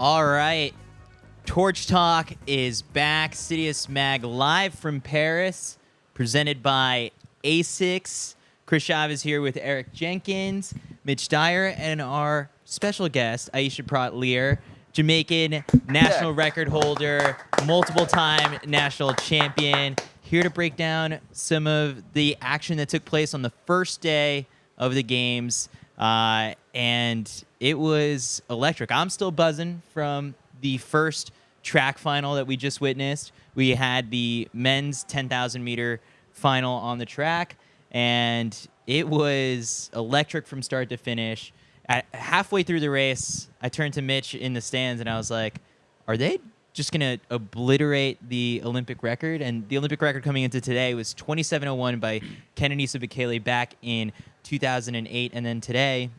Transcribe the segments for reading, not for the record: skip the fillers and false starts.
All right. Torch Talk is back. CITIUS MAG live from Paris, presented by Asics. Chris Chavez here with Eric Jenkins, Mitch Dyer, and our special guest, Aisha Praught-Leer, Jamaican national record holder, multiple-time national champion, here to break down some of the action that took place on the first day of the games. And it was electric. I'm still buzzing from the first track final that we just witnessed. We had the men's 10,000 meter final on the track, and it was electric from start to finish. Halfway through the race, I turned to Mitch in the stands and I was like, are they just going to obliterate the Olympic record? And the Olympic record coming into today was 27:01 by Katelyn back in 2008. And then today,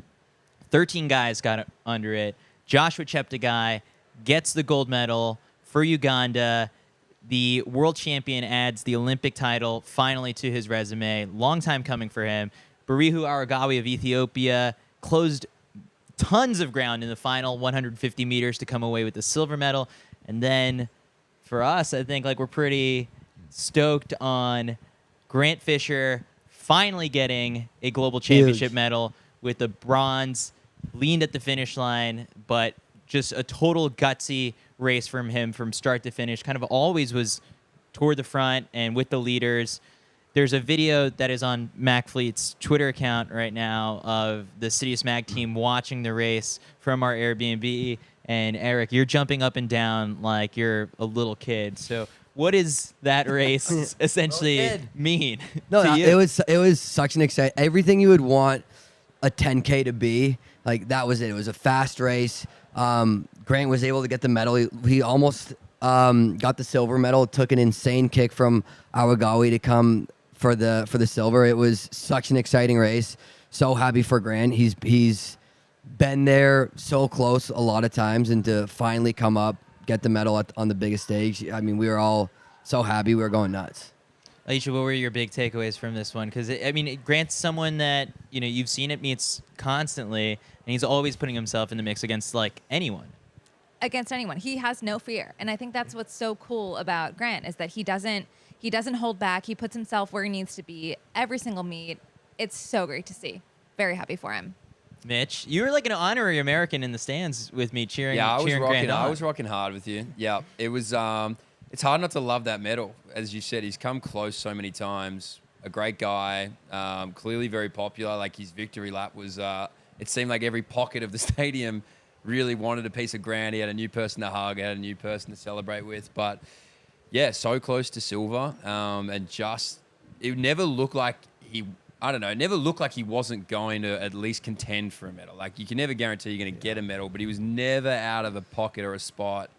13 guys got under it. Joshua Cheptegei gets the gold medal for Uganda. The world champion adds the Olympic title finally to his resume. Long time coming for him. Berihu Aregawi of Ethiopia closed tons of ground in the final 150 meters to come away with the silver medal. And then for us, I think we're pretty stoked on Grant Fisher finally getting a global championship medal with the bronze, leaned at the finish line, but just a total gutsy race from him from start to finish. Kind of always was toward the front and with the leaders. There's a video that is on MacFleet's Twitter account right now of the CITIUS MAG team watching the race from our Airbnb. And Eric, you're jumping up and down like you're a little kid. So what does that race essentially mean to you? It was such an exciting, everything you would want a 10K to be, that was it. It was a fast race. Grant was able to get the medal. He almost got the silver medal. Took an insane kick from Aregawi to come for the silver. It was such an exciting race. So happy for Grant. He's been there so close a lot of times, and to finally come up, get the medal on the biggest stage. I mean, we were all so happy. We were going nuts. Aisha, what were your big takeaways from this one? Because, Grant's someone that, you've seen at meets constantly, and he's always putting himself in the mix against, anyone. Against anyone. He has no fear. And I think that's what's so cool about Grant is that he doesn't hold back. He puts himself where he needs to be every single meet. It's so great to see. Very happy for him. Mitch, you were like an honorary American in the stands with me cheering. Yeah, I was rocking hard with you. Yeah, it was. It's hard not to love that medal. As you said, he's come close so many times. A great guy, clearly very popular. His victory lap was. It seemed like every pocket of the stadium really wanted a piece of Grant. He had a new person to hug, had a new person to celebrate with. But yeah, so close to silver, and just it never looked like he. I don't know. It never looked like he wasn't going to at least contend for a medal. You can never guarantee you're going to get a medal, but he was never out of a pocket or a spot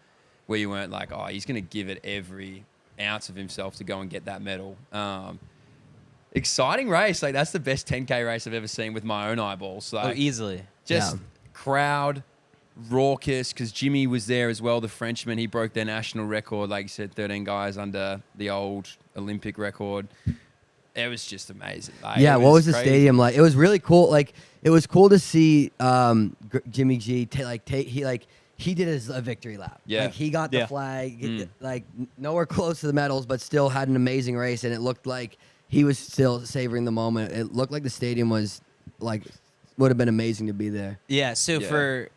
where you weren't like, oh, he's going to give it every ounce of himself to go and get that medal. Exciting race. That's the best 10K race I've ever seen with my own eyeballs. Easily. Just crowd, raucous, because Jimmy was there as well, the Frenchman. He broke their national record, like you said, 13 guys under the old Olympic record. It was just amazing. What was the stadium like? It was really cool. It was cool to see Jimmy G he did a victory lap. Yeah. He got the flag. Nowhere close to the medals, but still had an amazing race, and it looked like he was still savoring the moment. It looked like the stadium was would have been amazing to be there. Yeah. So for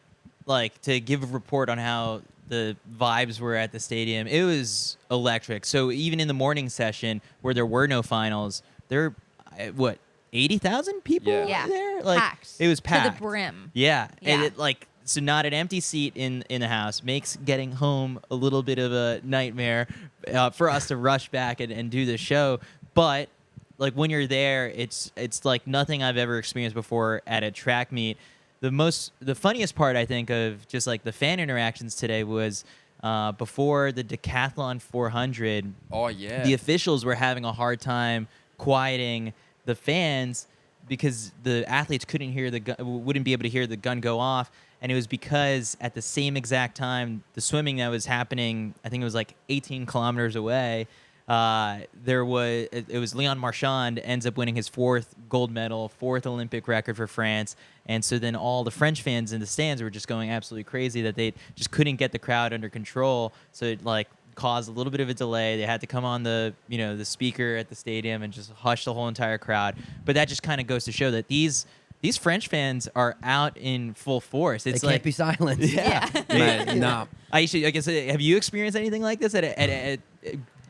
to give a report on how the vibes were at the stadium, it was electric. So even in the morning session where there were no finals, there were 80,000 people there? Packed. It was packed. To the brim. Yeah. And it so not an empty seat in the house makes getting home a little bit of a nightmare for us to rush back and do the show. But when you're there, it's like nothing I've ever experienced before at a track meet. The funniest part, I think, of just the fan interactions today was before the decathlon 400. Oh yeah. The officials were having a hard time quieting the fans because the athletes wouldn't be able to hear the gun go off, and it was because at the same exact time the swimming that was happening, I think it was 18 kilometers away. It was Leon Marchand ends up winning his fourth gold medal, fourth Olympic record for France, And so then all the French fans in the stands were just going absolutely crazy that they just couldn't get the crowd under control. So it like caused a little bit of a delay. They had to come on the speaker at the stadium and just hush the whole entire crowd. But that just kind of goes to show that these French fans are out in full force. It's They like can't be silenced. yeah. Man, nah. Aisha, I guess, have you experienced anything like this at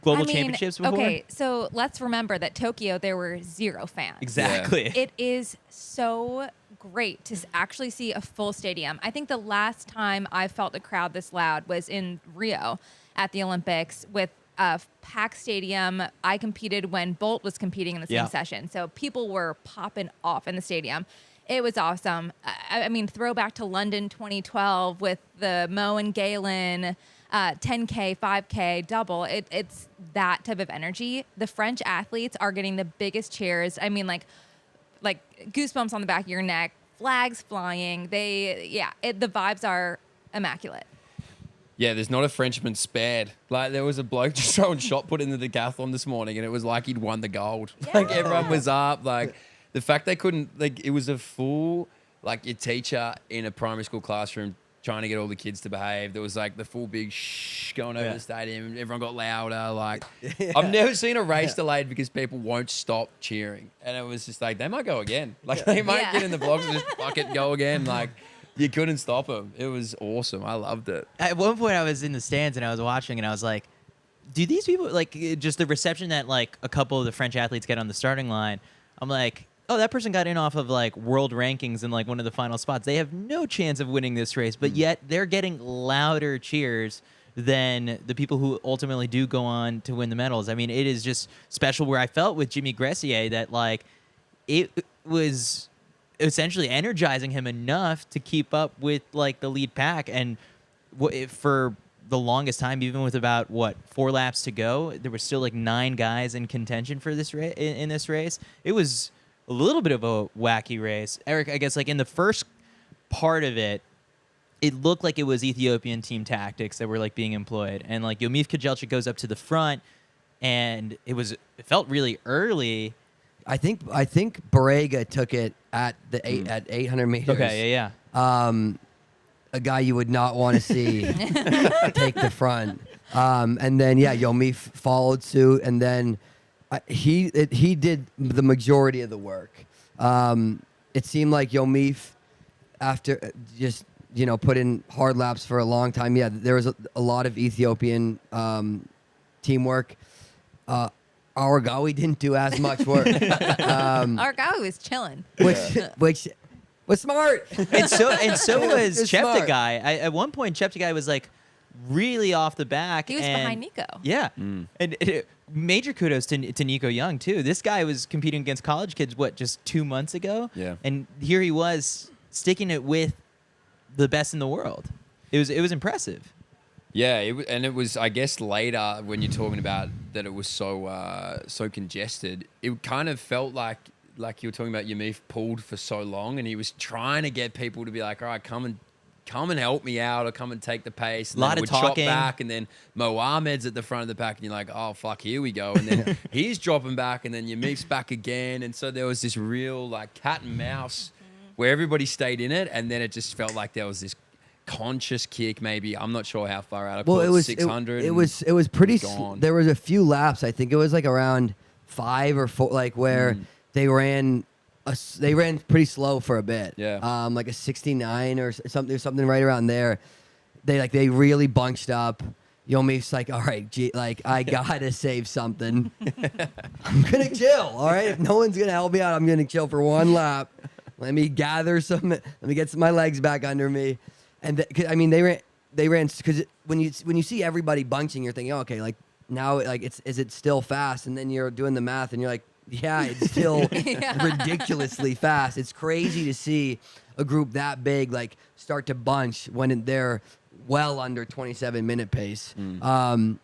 global championships before? Okay, so let's remember that Tokyo, there were 0 fans. Exactly. It is so great to actually see a full stadium. I think the last time I felt a crowd this loud was in Rio at the Olympics with a packed stadium. I competed when Bolt was competing in the same session. So people were popping off in the stadium. It was awesome. I mean, throwback to London 2012 with the Mo and Galen 10K, 5K, double. It's that type of energy. The French athletes are getting the biggest cheers. I mean, like goosebumps on the back of your neck, flags flying. The vibes are immaculate. Yeah, there's not a Frenchman spared. Like, there was a bloke just throwing shot put in the decathlon this morning, and it was like he'd won the gold. Like, everyone was up. Like, the fact they couldn't, like, it was a full, like, your teacher in a primary school classroom trying to get all the kids to behave. There was, like, the full big shh going over the stadium. Everyone got louder. Like, I've never seen a race delayed because people won't stop cheering. And it was just like, they might go again. Like, they might get in the blocks and just fuck it, go again. Like, you couldn't stop them. It was awesome. I loved it. At one point, I was in the stands and I was watching, and I was like, do these people, like, just the reception that, like, a couple of the French athletes get on the starting line, I'm like, oh, that person got in off of, like, world rankings in, like, one of the final spots. They have no chance of winning this race, but yet they're getting louder cheers than the people who ultimately do go on to win the medals. I mean, it is just special where I felt with Jimmy Gressier that, like, it was essentially energizing him enough to keep up with, like, the lead pack. And for the longest time, even with about 4 laps to go, there were still like 9 guys in contention for this in this race. It was a little bit of a wacky race. Eric, I guess, like, in the first part of it, it looked like it was Ethiopian team tactics that were, like, being employed, and, like, Yomif Kajelchik goes up to the front, and it felt really early. I think Barega took it at the 800 meters. Okay, yeah. A guy you would not want to see take the front. And then Yomif followed suit, and then he did the majority of the work. It seemed like Yomif, after just put in hard laps for a long time. Yeah, there was a lot of Ethiopian teamwork. Aregawi didn't do as much work. Aregawi was chilling. Which was smart. And so was It's smart. Cheptegei. At one point, Cheptegei was, like, really off the back. He was behind Nico. Yeah. And major kudos to Nico Young, too. This guy was competing against college kids, just 2 months ago? Yeah. And here he was sticking it with the best in the world. It was impressive. Yeah, it was, I guess, later when you're talking about that it was so congested, it kind of felt like you were talking about Yomif pulled for so long, and he was trying to get people to be like, all right, come and help me out, or come and take the pace. And lot then of chop talking. back, and then Mohamed's at the front of the pack, and you're like, oh, fuck, here we go. And then he's dropping back, and then Yomif's back again. And so there was this real, like, cat and mouse where everybody stayed in it, and then it just felt like there was this conscious kick, maybe. I'm not sure how far out. Well, it was 600. It was pretty. Gone. There was a few laps. I think it was like around 5 or 4, like where they ran pretty slow for a bit. Yeah. Like a 69 or something right around there. They really bunched up. Yomif's like, all right, I gotta save something. I'm gonna chill. All right, if no one's gonna help me out, I'm gonna chill for 1 lap. Let me gather some. Let me get my legs back under me. And they ran because when you see everybody bunching, you're thinking, oh, okay, like now, like is it still fast? And then you're doing the math, and you're like, yeah, it's still ridiculously fast. It's crazy to see a group that big like start to bunch when they're well under 27-minute pace.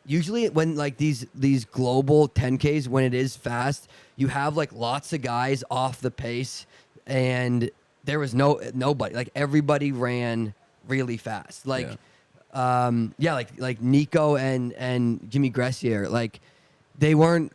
Usually, when like these global 10Ks, when it is fast, you have like lots of guys off the pace, and there was nobody. Like everybody ran really fast. Like, like Nico and Jimmy Gressier, like they weren't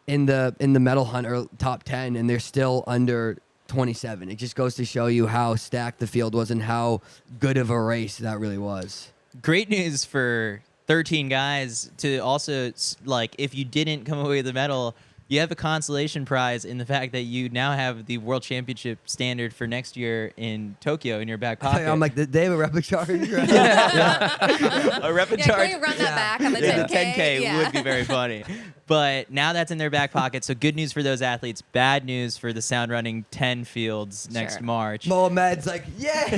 in the medal hunt or top 10, and they're still under 27. It just goes to show you how stacked the field was and how good of a race that really was. Great news for 13 guys to also, like, if you didn't come away with a medal, you have a consolation prize in the fact that you now have the World Championship standard for next year in Tokyo in your back pocket. I'm like, they have a Repechage. Right? A Repechage. Yeah, can we run that back on the 10K? The 10K Yeah. would be very funny. But now that's in their back pocket. So good news for those athletes. Bad news for the Sound Running 10 fields next Sure. March. Mohamed's like, yeah.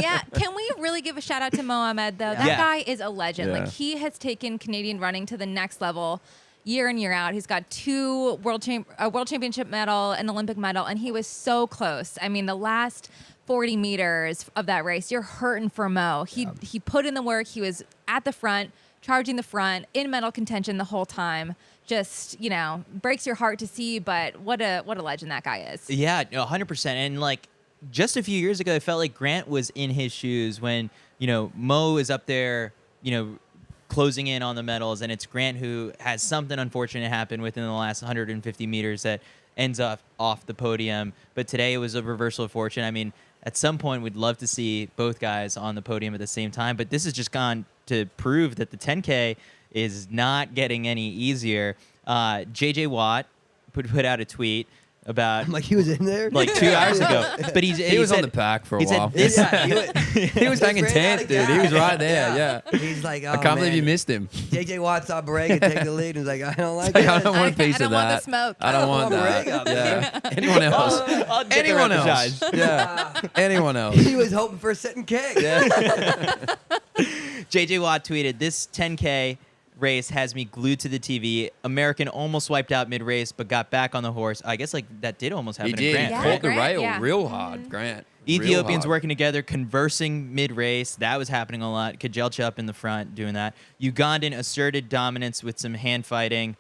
Yeah. Can we really give a shout out to Mohamed though? That Yeah. guy is a legend. Yeah. Like he has taken Canadian running to the next level year in, year out. He's got 2 a world championship medal, an Olympic medal, and he was so close. I mean, the last 40 meters of that race, you're hurting for Mo. He put in the work. He was at the front, charging the front, in medal contention the whole time. Just, breaks your heart to see, but what a legend that guy is. Yeah, 100%. And like just a few years ago, I felt like Grant was in his shoes when, Mo is up there, closing in on the medals, and it's Grant who has something unfortunate happen within the last 150 meters that ends up off the podium. But today it was a reversal of fortune. I mean, at some point we'd love to see both guys on the podium at the same time, but this has just gone to prove that the 10K is not getting any easier. JJ Watt put out a tweet about I'm like, he was in there? like 2 hours ago, but He was on the pack for a while. This, He was hanging ran out of 10th, dude. He was gas. right there. Yeah. He's like, oh, I can't believe you man. missed him. JJ Watt saw Berega take the lead, and he's like, I don't like I it. don't want a piece I don't of want the that. smoke. I don't want want that. Berega. Yeah. Anyone else? I'll get the Anyone else? Repechage. Yeah. Anyone else? He was hoping for a sitting kick. JJ Watt tweeted, "This 10K race has me glued to the TV. American almost wiped out mid-race, but got back on the horse." I guess like that did almost happen He in did. Grant. He Yeah, right? caught the Grant, rail yeah. real hard, Grant. Real Ethiopians hard. working together, conversing mid-race. That was happening a lot. Kajelcha up in the front doing that. Ugandan asserted dominance with some hand fighting.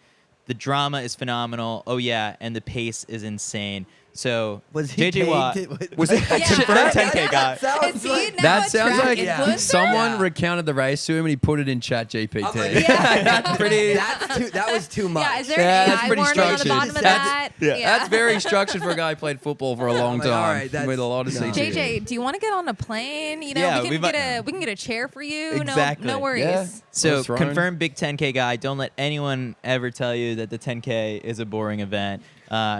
The drama is phenomenal. Oh, yeah, and the pace is insane. So Was he JJ Watt paid Was it Yeah. confirmed 10K guy. Sounds Is he like, now That a sounds track like influencer? someone Yeah. recounted the race to him and he put it in Chat GPT. I'm like, Yeah. Pretty. that was too much. Yeah, is there Yeah, an that's AI pretty warning on the structured. bottom of That's- that? That's very structured for a guy who played football for a long like, time all right, that's- with a lot of no. CG. JJ, do you want to get on a plane? Yeah, we we can might- get a chair for you. Exactly. No worries. Yeah. So That's right. confirmed big 10K guy. Don't let anyone ever tell you that the 10K is a boring event.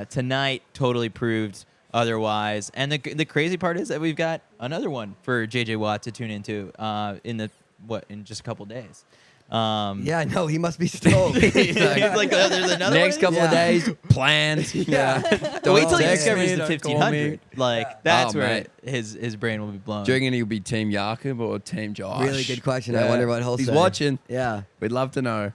Tonight totally proved otherwise. And the crazy part is that we've got another one for JJ Watt to tune into in just a couple days. Yeah, no, he must be stoked. He's like, "Oh, there's another Next one?" couple of Yeah. days, planned. Yeah. Wait Don't till he text discovers me, the don't call me. 1500. Like that's Oh, where mate. his brain will be blown. Do you reckon he'll be Team Jakub or Team Josh? Really good question. I wonder what he'll He's say. watching. Yeah. We'd love to know.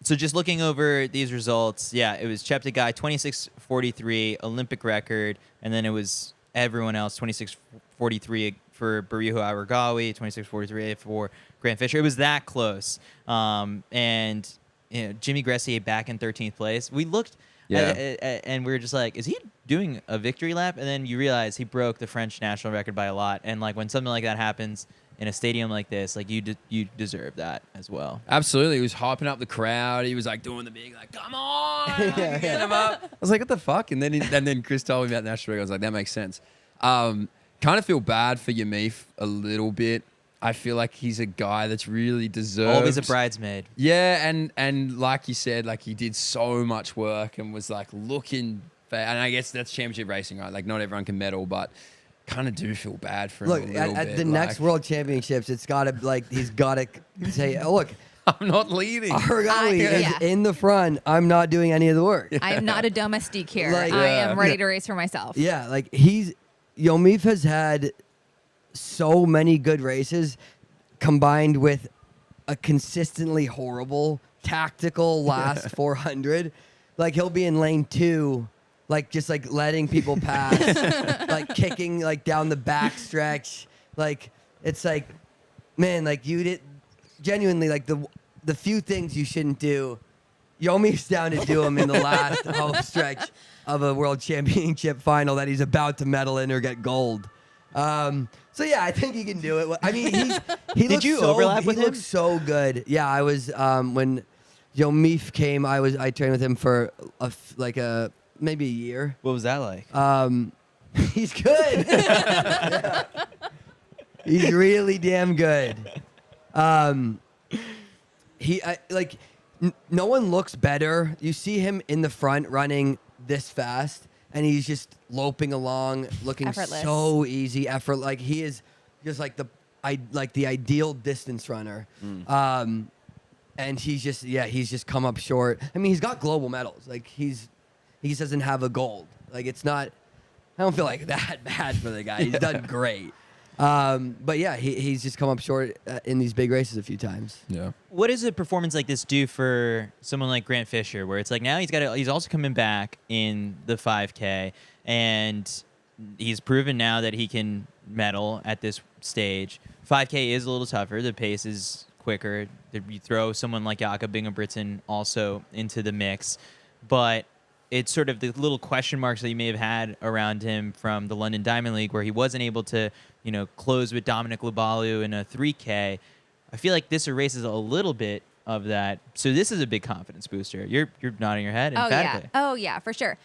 So just looking over these results, yeah, it was Cheptegei 26:43 Olympic record, and then it was everyone else 26:43 for Berihu Aregawi, 26:43 for Grant Fisher. It was that close. And Jimmy Gressier back in 13th place. We looked and we were just like, is he doing a victory lap? And then you realize he broke the French national record by a lot. And like when something like that happens in a stadium like this, like you deserve that as well. Absolutely. He was hyping up the crowd. He was like doing the big, like, come on, get him up. I was like, what the fuck? And then Chris told me about national record. I was like, that makes sense. Kind of feel bad for Yamif a little bit. I feel like he's a guy that's really deserved. Always a bridesmaid. Yeah, and like you said, like he did so much work and was like looking for, and I guess that's championship racing, right? Like not everyone can medal, but kind of do feel bad for him Look, a little at bit. the next World Championships, it's got to, like, he's got to say, oh, look, I'm not leading. Aregawi is yeah. in the front. I'm not doing any of the work. I am not a domestique here. Like- I Yeah. am ready to race for myself. Yeah, like Yomif has had so many good races combined with a consistently horrible tactical last 400. Like he'll be in lane 2, like just like letting people pass, like kicking like down the back stretch. Like it's like, man, like you did genuinely like the few things you shouldn't do. Yomif's down to do them in the last home stretch of a world championship final that he's about to medal in or get gold. So yeah, I think he can do it. I mean, he Did you overlap with he him? looks so good. Yeah, I was when Yomif came. I trained with him for a maybe a year. What was that like? He's good. Yeah. He's really damn good. No one looks better. You see him in the front running this fast, and he's just loping along, looking Effortless. so easy, effort. Like he is just like the ideal distance runner. And he's just come up short. I mean, he's got global medals. Like he just doesn't have a gold. Like it's not. I don't feel like that bad for the guy. He's done great. But yeah, he's just come up short in these big races a few times. Yeah. What does a performance like this do for someone like Grant Fisher, where it's like now he's also coming back in the 5K, and he's proven now that he can medal at this stage. 5K is a little tougher. The pace is quicker. You throw someone like Jakob Ingebrigtsen also into the mix, but it's sort of the little question marks that you may have had around him from the London Diamond League, where he wasn't able to, close with Dominic Lubalu in a 3K. I feel like this erases a little bit of that. So this is a big confidence booster. You're nodding your head emphatically. Oh yeah, for sure.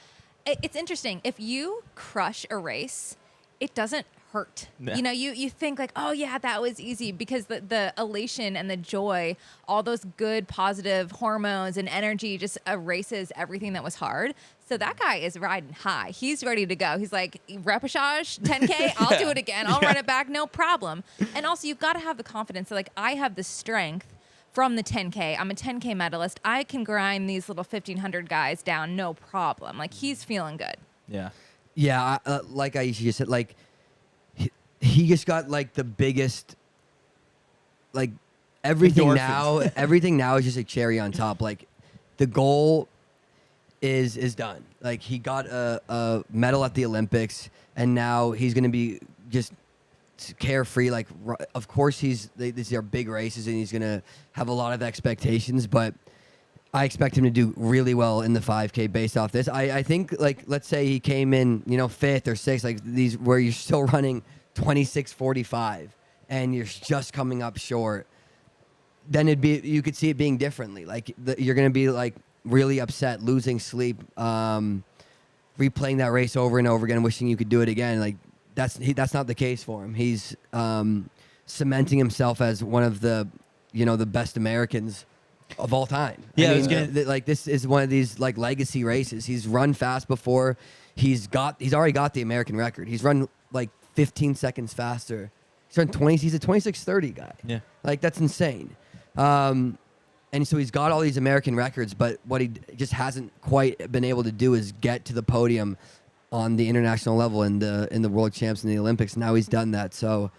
It's interesting. If you crush a race, it doesn't hurt. No. You think like, oh yeah, that was easy, because the elation and the joy, all those good positive hormones and energy just erases everything that was hard. So that guy is riding high. He's ready to go. He's like, repechage 10K, I'll do it again. I'll run it back, no problem. And also you've got to have the confidence that like, I have the strength from the 10K. I'm a 10K medalist. I can grind these little 1,500 guys down, no problem. Like he's feeling good. Yeah. Yeah, like Aisha just said, like he just got like the biggest, like everything Endorphins. everything now is just a cherry on top. Like the goal is done. Like he got a medal at the Olympics, and now he's gonna be just carefree. Like of course these are big races, and he's gonna have a lot of expectations, but I expect him to do really well in the 5K based off this. I think, like, let's say he came in, 5th or 6th, like these where you're still running 26:45 and you're just coming up short. Then you could see it being differently. Like you're gonna be like really upset, losing sleep, replaying that race over and over again, wishing you could do it again. Like that's not the case for him. He's cementing himself as one of the the best Americans of all time. Yeah, this is one of these like legacy races. He's run fast before. He's already got the American record. He's run like 15 seconds faster. He's run 20. He's a 26:30 guy. Yeah, like that's insane. And so he's got all these American records, but what he just hasn't quite been able to do is get to the podium on the international level in the World Champs and the Olympics. Now he's done that. So.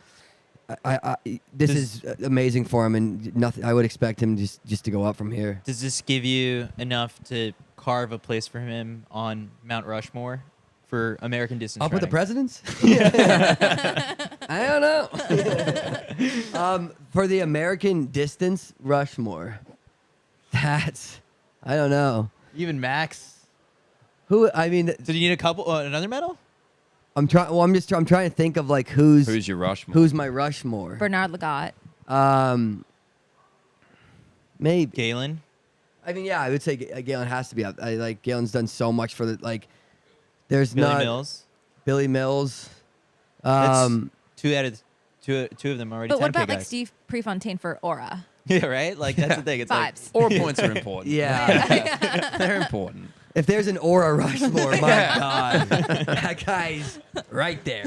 This is amazing for him, and nothing. I would expect him just to go up from here. Does this give you enough to carve a place for him on Mount Rushmore for American distance Up with the running? presidents? I don't know. For the American distance Rushmore, I don't know. Even Max? Who? I mean, Did you need another medal? I'm trying. Well, I'm trying to think of like who's your Rushmore? Who's my Rushmore? Bernard Lagat. Maybe. Galen? I mean, yeah, I would say Galen has to be up. Galen's done so much for the like. There's Billy not Mills? Billy Mills. That's two of them already. But what 10K about like guys. Steve Prefontaine for Aura? Yeah, right? Like that's the thing. It's Vibes. Or points are important. Yeah. They're important. If there's an Aura Rushmore, my God, that guy's right there.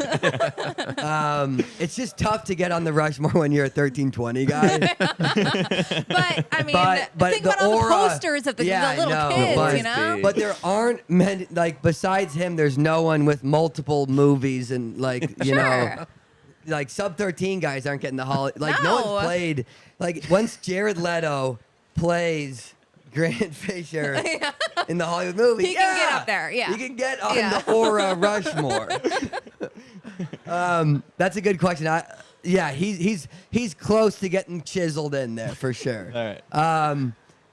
It's just tough to get on the Rushmore when you're a 1320 guy. But I mean, But think the about all Aura- the posters of the little kids, but- But there aren't many, like, besides him, there's no one with multiple movies and, like, you know, like, sub-13 guys aren't getting the Hall. Like, no No. one's played. Like, once Jared Leto plays Grant Fisher in the Hollywood movie, He can get up there, yeah. He can get on Yeah. the Aura Rushmore. That's a good question. He's close to getting chiseled in there for sure. All right.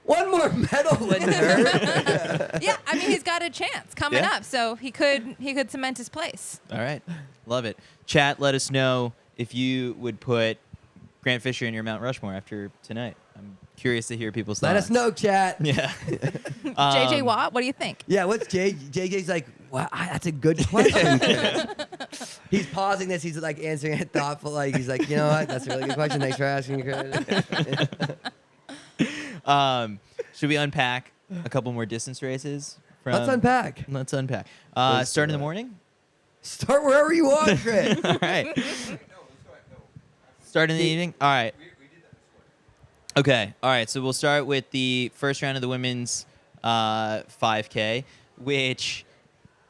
One more medal wouldn't hurt. Yeah, I mean, he's got a chance coming Yeah. up, so he could cement his place. All right. Love it. Chat, let us know if you would put Grant Fisher in your Mount Rushmore after tonight. I'm curious to hear people's Let thoughts. us know, chat. Yeah. JJ Watt, what do you think? Yeah, what's JJ's like, wow, that's a good question. Chris." He's pausing this. He's like answering it thoughtful. Like he's like, you know what? That's a really good question. Thanks for asking. Should we unpack a couple more distance races? Let's unpack. Let's unpack. Let's Start in do the it. morning? Start wherever you want, Chris. All right. Start in the evening? All right. Okay. All right. So we'll start with the first round of the women's 5K, which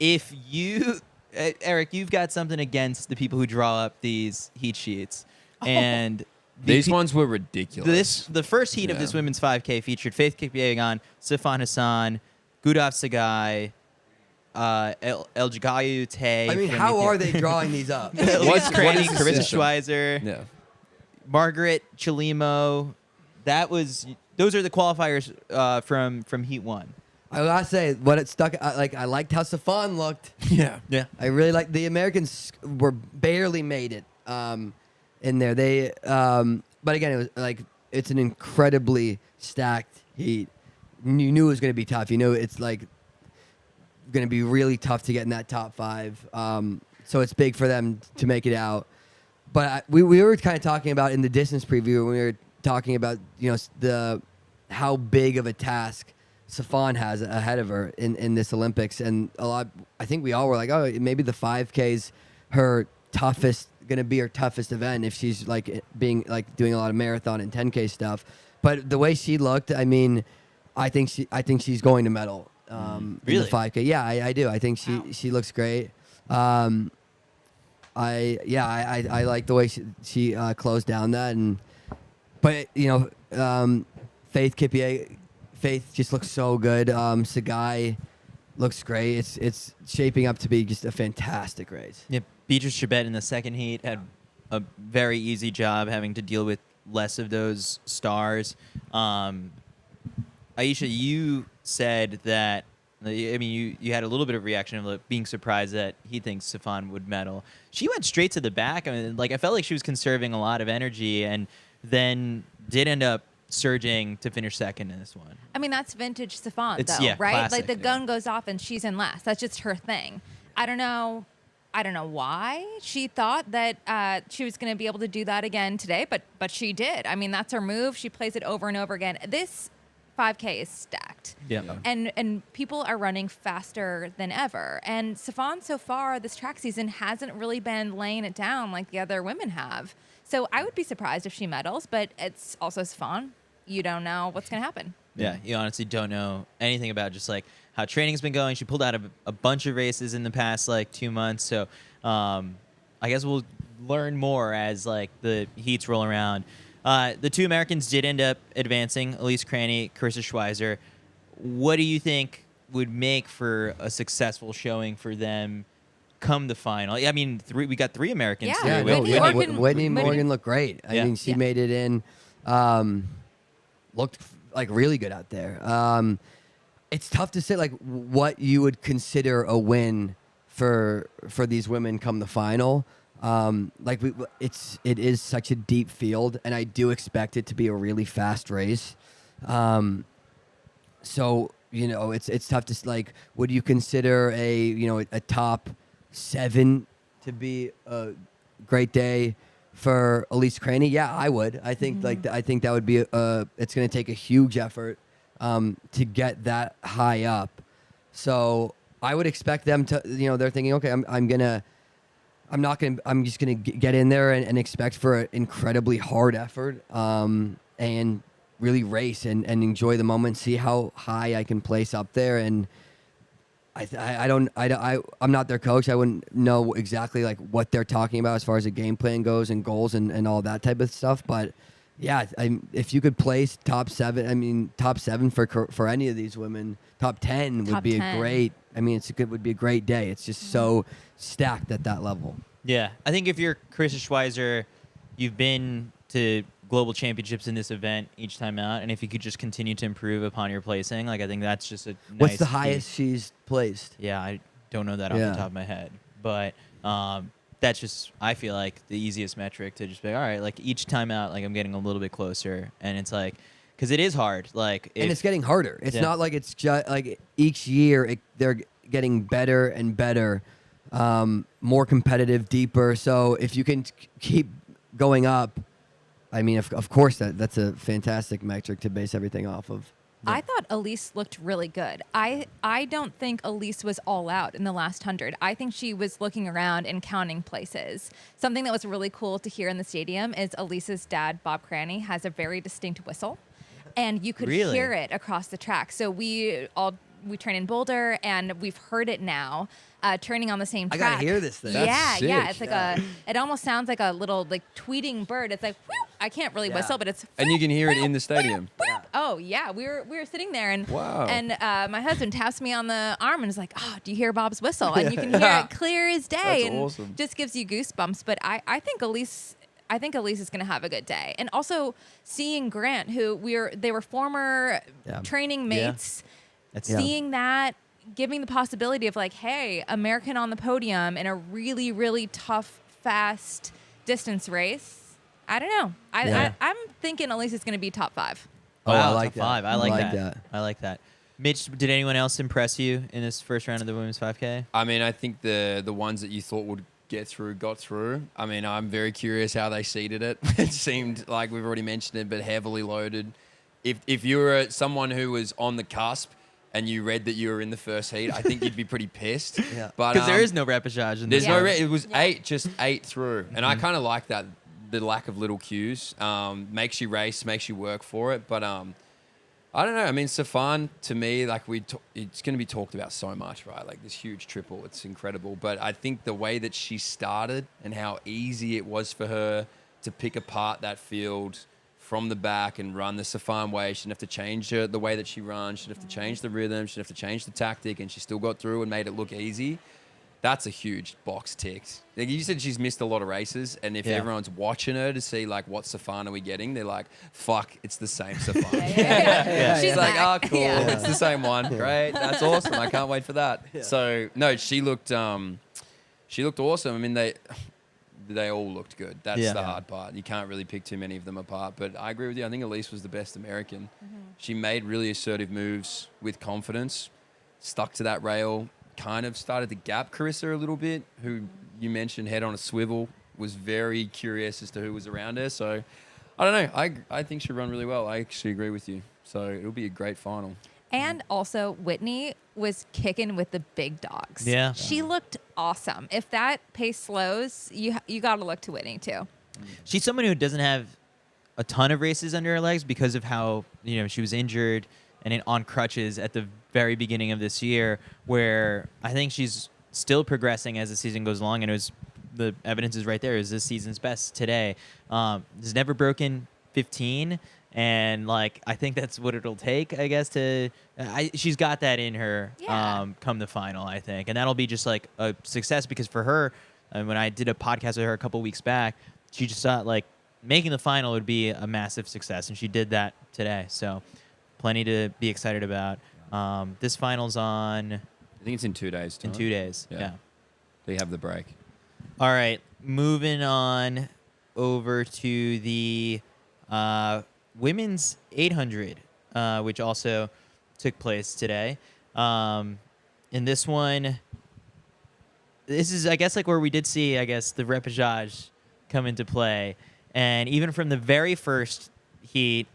if you, Eric, you've got something against the people who draw up these heat sheets. And These ones were ridiculous. the first heat of this women's 5K featured Faith Kipyegon, Sifan Hassan, Gudaf Sagai, Elgayu Tay. I mean, from how are Ethiopia. they drawing these up? Elise What Cranny, is the Carissa system? Schweizer, Yeah. Margaret Chilimo. Those are the qualifiers from Heat 1. I gotta say, what it stuck. I liked how Safan looked. Yeah. Yeah. I really like the Americans were barely made it in there. They but again, it was like it's an incredibly stacked heat. You knew it was going to be tough. You knew it's like going to be really tough to get in that top 5. So it's big for them to make it out. But we were kind of talking about in the distance preview when we were talking about how big of a task Safan has ahead of her in this Olympics, and I think we all were like, oh, maybe the 5K's her toughest, going to be her toughest event if she's like being like doing a lot of marathon and 10K stuff. But the way she looked, I mean, I think she's going to medal in Really? the 5K. Yeah, I do. I think she looks great. I like the way she closed down that, but Faith just looks so good. Sagai looks great. It's shaping up to be just a fantastic race. Yeah, Beatrice Chebet in the second heat had a very easy job having to deal with less of those stars. Aisha, you said that, I mean, you had a little bit of reaction of like being surprised that he thinks Sifan would medal. She went straight to the back. I mean, like I felt like she was conserving a lot of energy and then did end up surging to finish second in this one. I mean, that's vintage Sifan, It's- though, yeah, right? classic, Like the yeah. gun goes off and she's in last. That's just her thing. I don't know why she thought that she was going to be able to do that again today, but she did. I mean, that's her move. She plays it over and over again. This 5K is stacked. Yeah. And people are running faster than ever. And Sifan, so far, this track season hasn't really been laying it down like the other women have. So I would be surprised if she medals, but it's also Sifan. You don't know what's going to happen. Yeah, you honestly don't know anything about just like how training's been going. She pulled out a bunch of races in the past like 2 months, so I guess we'll learn more as like the heats roll around. The two Americans did end up advancing: Elise Cranny, Carissa Schweizer. What do you think would make for a successful showing for them come the final? I mean, we got 3 Americans. Yeah, today. Whitney Morgan looked great. I Yeah. mean, she Yeah. made it in. Looked like really good out there. It's tough to say like what you would consider a win for these women come the final. It is such a deep field, and I do expect it to be a really fast race. So it's tough to like. Would you consider a top 7 to be a great day for Elise Cranny? Yeah, I would. I think I think that would be it's going to take a huge effort to get that high up. So I would expect them to, they're thinking, okay, I'm just gonna get in there and expect for an incredibly hard effort and really race and enjoy the moment, see how high I can place up there. And I'm not their coach. I wouldn't know exactly like what they're talking about as far as the game plan goes and goals and all that type of stuff. But yeah, if you could place top 7 for any of these women, top 10 would Top be 10. a great. I mean, would be a great day. It's just so stacked at that level. Yeah, I think if you're Carissa Schweizer, you've been to global championships in this event each time out, and if you could just continue to improve upon your placing, like I think that's just a nice What's the key. highest she's placed? Yeah, I don't know that off Yeah. the top of my head, but that's just, I feel like the easiest metric to just be all right. Like each time out, like I'm getting a little bit closer, and it's like because it is hard. Like, and it's getting harder. It's Yeah. not like it's just like each year they're getting better and better, more competitive, deeper. So if you can keep going up, I mean, of course that's a fantastic metric to base everything off of. I thought Elise looked really good. I don't think Elise was all out in the last 100. I think she was looking around and counting places. Something that was really cool to hear in the stadium is Elise's dad, Bob Cranny, has a very distinct whistle, and you could Really? hear it across the track. So we train in Boulder, and we've heard it now, turning on the same I track. gotta hear this thing. That's Yeah, sick. yeah. It's like it almost sounds like a little like tweeting bird. It's like, whoop. I can't really Yeah. whistle, but it's. And you can hear it in the stadium. Oh yeah, we were sitting there, and Wow. and my husband taps me on the arm and is like, "Oh, do you hear Bob's whistle?" And you can hear it clear as day, That's and awesome. just gives you goosebumps. But I think Elise is going to have a good day, and also seeing Grant, who they were former Yeah. training Yeah. mates, That's seeing that. Giving the possibility of like, hey, American on the podium in a really, really tough, fast distance race. I don't know. I'm thinking Elise is going to be top 5. Oh, I Wow, like top that. 5. I like I like that. that. I like that. Mitch, did anyone else impress you in this first round of the women's 5K? I mean, I think the ones that you thought would get through got through. I mean, I'm very curious how they seeded it. It seemed like we've already mentioned it, but heavily loaded. If you were someone who was on the cusp and you read that you were in the first heat, I think you'd be pretty pissed. Yeah. But Because there is no repechage in there's this. Yeah. no. It was Yeah. just eight through, and I kind of like that. The lack of little cues makes you race, makes you work for it. But I don't know. I mean, Safan to me, like it's going to be talked about so much, right? Like this huge triple, it's incredible. But I think the way that she started and how easy it was for her to pick apart that field from the back and run the Safan way. She didn't have to change the way that she runs. She didn't have to change the rhythm. She didn't have to change the tactic, and she still got through and made it look easy. That's a huge box ticked. Like you said, she's missed a lot of races, and if Yeah. everyone's watching her to see like what Safan are we getting, they're like, "Fuck, it's the same Safan." Yeah. She's She's like, back. "Oh, cool, Yeah. it's the same one. Great, that's awesome. I can't wait for that." So no, she looked awesome. I mean, they all looked good. That's Yeah. the hard part. You can't really pick too many of them apart. But I agree with you. I think Elise was the best American. She made really assertive moves with confidence, stuck to that rail, kind of started to gap Carissa a little bit, who you mentioned head on a swivel, was very curious as to who was around her. So I don't know. I think she'll run really well. I actually agree with you. So it'll be a great final. And also, Whitney was kicking with the big dogs. Yeah. She looked awesome. If that pace slows, you got to look to Whitney, too. She's someone who doesn't have a ton of races under her legs because of how, she was injured and on crutches at the very beginning of this year, where I think she's still progressing as the season goes along, and the evidence is right there. Is this season's best today? Has never broken 15, and I think that's what it'll take, I guess. She's got that in her. Yeah. Come the final, I think, and that'll be just like a success because for her, when I did a podcast with her a couple weeks back, she just thought making the final would be a massive success, and she did that today. So plenty to be excited about. This final's on I think it's in 2 days. in 2 days. Yeah. They have the break. All right. Moving on over to the women's 800, which also took place today. In this one, this is, I guess, where we did see, I guess, the repechage come into play. And even from the very first heat,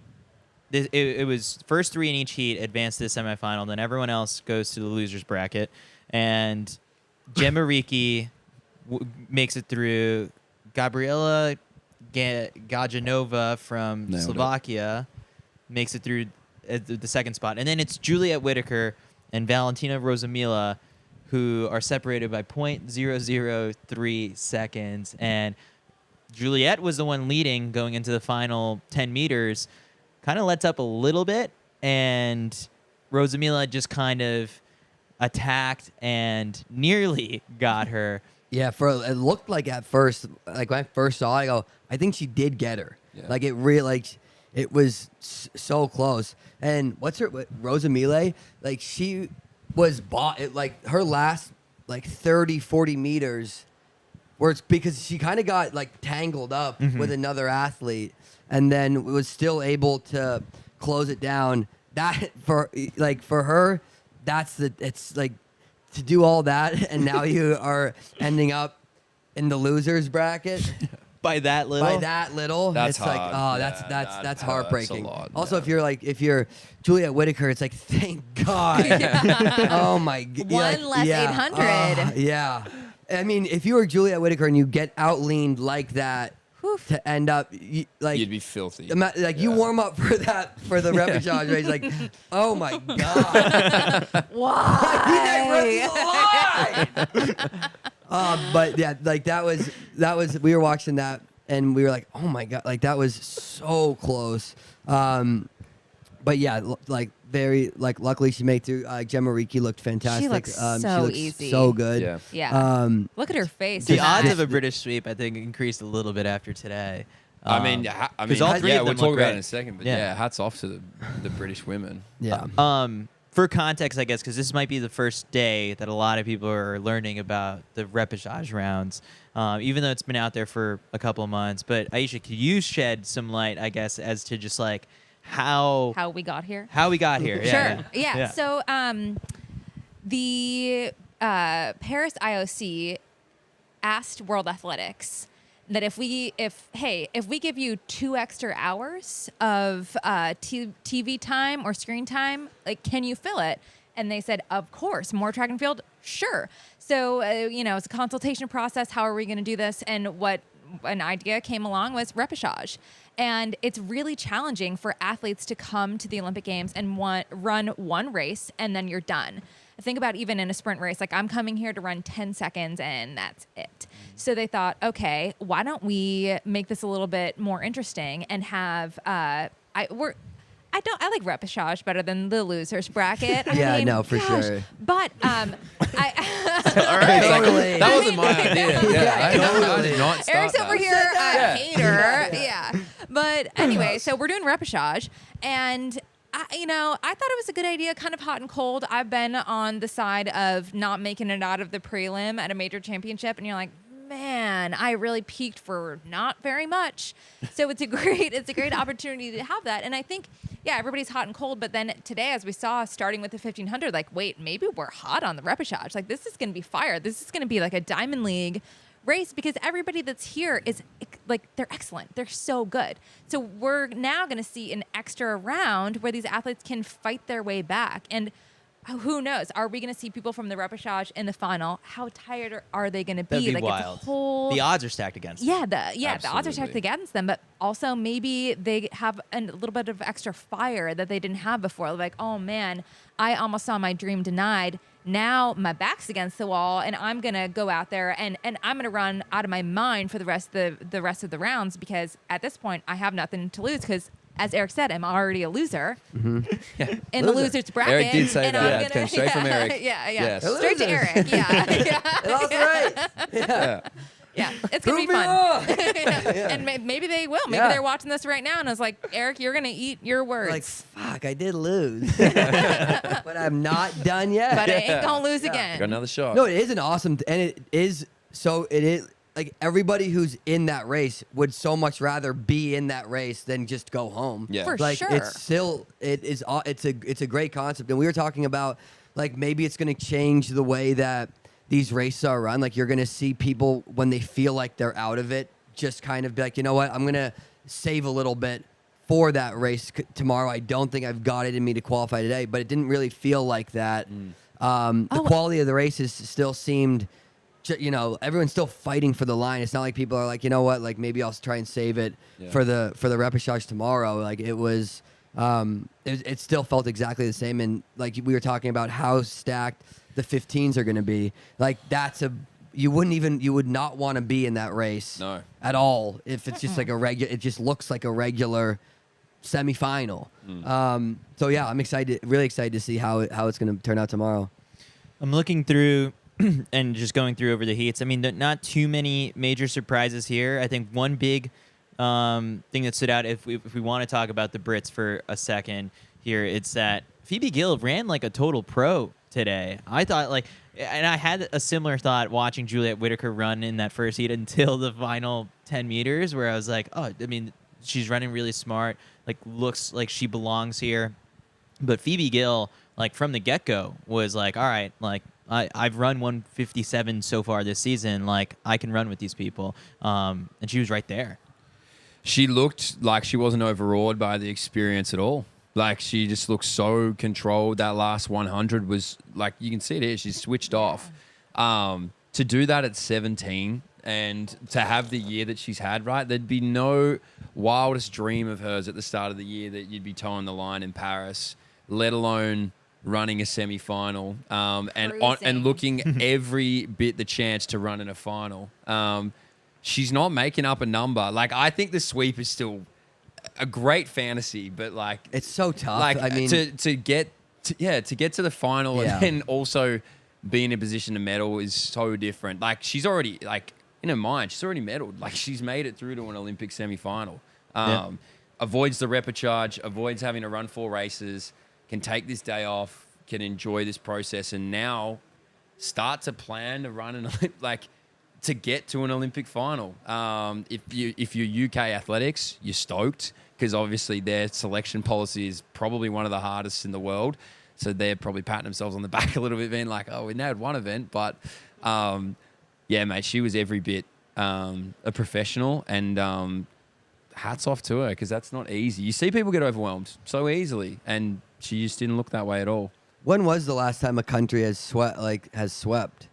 it was first 3 in each heat advance to the semifinal. Then everyone else goes to the losers bracket. And Gemma Ricci makes it through. Gabriela Gajanova from Nailed it. Slovakia makes it through the second spot. And then it's Juliet Whitaker and Valentina Rosamila, who are separated by 0.003 seconds. And Juliet was the one leading going into the final 10 meters, kind of lets up a little bit, and Rosamila just kind of attacked and nearly got her. Yeah, it looked like at first, when I first saw it, I think she did get her. Yeah. It was so close. And Rosamile, she was her last 30, 40 meters, where it's because she kind of got tangled up with another athlete, and then was still able to close it down. That for her, it's like to do all that, and now you are ending up in the losers bracket. By that little. That's hard. like, oh, Yeah, that's that heartbreaking. hurts a lot, Also, yeah. if you're Juliet Whitaker, it's like, thank God. Oh my God. One less 800. Yeah. I mean, if you were Juliet Whitaker and you get outleaned like that to end up like You'd be filthy. you warm up for the repechage race, like, oh my God. Why? But yeah, like that was we were watching that and we were like, oh my God, like that was so close. But yeah, very luckily she made through. Gemma Ricci looked fantastic. She looks she so looks easy. so good. Yeah. Yeah. Look at her face. The in odds that. of a British sweep, I think, increased a little bit after today. I mean, all three yeah, of we'll them talk look about it great. in a second. But Yeah. yeah, hats off to the British women. Yeah. For context, I guess, because this might be the first day that a lot of people are learning about the repechage rounds, even though it's been out there for a couple of months. But Aisha, could you shed some light, I guess, as to just like how we got here. we got here? Sure. Yeah. So the Paris IOC asked World Athletics that if we give you 2 extra hours of TV time or screen time, like, can you fill it? And they said, of course. More track and field, sure. So it's a consultation process. How are we going to do this? And what an idea came along was repechage. And it's really challenging for athletes to come to the Olympic Games and run one race and then you're done. Think about even in a sprint race, like I'm coming here to run 10 seconds and that's it. So they thought, okay, why don't we make this a little bit more interesting and have I like repechage better than the losers bracket. Yeah, I mean, no, for gosh. sure. But All right. Totally. That wasn't my idea. Yeah, I did not start Eric's over that. here, a hater. Yeah. But anyway, so we're doing repechage, and I thought it was a good idea, kind of hot and cold. I've been on the side of not making it out of the prelim at a major championship, and you're like, man, I really peaked for not very much. So it's a great opportunity to have that. And I think, yeah, everybody's hot and cold. But then today, as we saw, starting with the 1500, like, wait, maybe we're hot on the repechage. Like, this is going to be fire. This is going to be like a Diamond League race because everybody that's here is like, they're excellent. They're so good. So we're now going to see an extra round where these athletes can fight their way back. And who knows? Are we going to see people from the repechage in the final? How tired are they going to be? That'd be like wild. It's a whole... The odds are stacked against them. The odds are stacked Absolutely. against them, but also maybe they have a little bit of extra fire that they didn't have before. Like, oh man, I almost saw my dream denied. Now my back's against the wall, and I'm gonna go out there and I'm gonna run out of my mind for the rest of the rounds because at this point I have nothing to lose because. As Eric said, I'm already a loser in the losers bracket. Eric did say and that. I'm Yeah, gonna, it came straight from Eric. Yeah. Yes. Straight to Eric. Yeah. That's right. Yeah. Yeah, it's gonna be Prove me fun. wrong. And maybe they will. Maybe Yeah. they're watching this right now, and I was like, Eric, you're gonna eat your words, Like, fuck, I did lose. But I'm not done yet. but I ain't gonna lose Got again. another shot. No, it is an awesome, and it is like everybody who's in that race would so much rather be in that race than just go home. Yeah. For Like sure. it's a great concept, and we were talking about like maybe it's going to change the way that these races are run. Like you're going to see people when they feel like they're out of it, just kind of be like, you know what, I'm going to save a little bit for that race tomorrow. I don't think I've got it in me to qualify today, but it didn't really feel like that. The quality of the races still seemed, everyone's still fighting for the line. It's not like people are like, you know what, like maybe I'll try and save it for the repechage tomorrow. Like it was, it still felt exactly the same. And like we were talking about how stacked the 15s are going to be. Like you would not want to be in that race at all if it's just like it just looks like a regular semifinal. So yeah, I'm really excited to see how it's going to turn out tomorrow. I'm looking through and just going through over the heats. I mean, not too many major surprises here. I think one big thing that stood out, if we want to talk about the Brits for a second here, it's that Phoebe Gill ran like a total pro today. I thought and I had a similar thought watching Juliet Whitaker run in that first heat until the final 10 meters where I was like, oh, I mean, she's running really smart. Like looks like she belongs here. But Phoebe Gill, like from the get-go, was like, all right, like I've run 157 so far this season. Like I can run with these people. And she was right there. She looked like she wasn't overawed by the experience at all. Like she just looked so controlled. That last 100 was like, you can see it here. She's switched off. To do that at 17 and to have the year that she's had, right? There'd be no wildest dream of hers at the start of the year that you'd be towing the line in Paris, let alone running a semi-final and looking every bit the chance to run in a final. She's not making up a number. Like, I think the sweep is still a great fantasy, but like It's so tough. like I mean, to get to the final Yeah. and then also be in a position to medal is so different. Like she's already like in her mind, she's already medaled. Like she's made it through to an Olympic semi-final. Avoids the repechage, avoids having to run 4 races, can take this day off, can enjoy this process, and now start to plan to run to get to an Olympic final. If you're UK athletics, you're stoked because obviously their selection policy is probably one of the hardest in the world. So they're probably patting themselves on the back a little bit, being like, "Oh, we nailed one event." But yeah, mate, she was every bit a professional, and hats off to her because that's not easy. You see people get overwhelmed so easily, and she just didn't look that way at all. when was the last time a country has swept?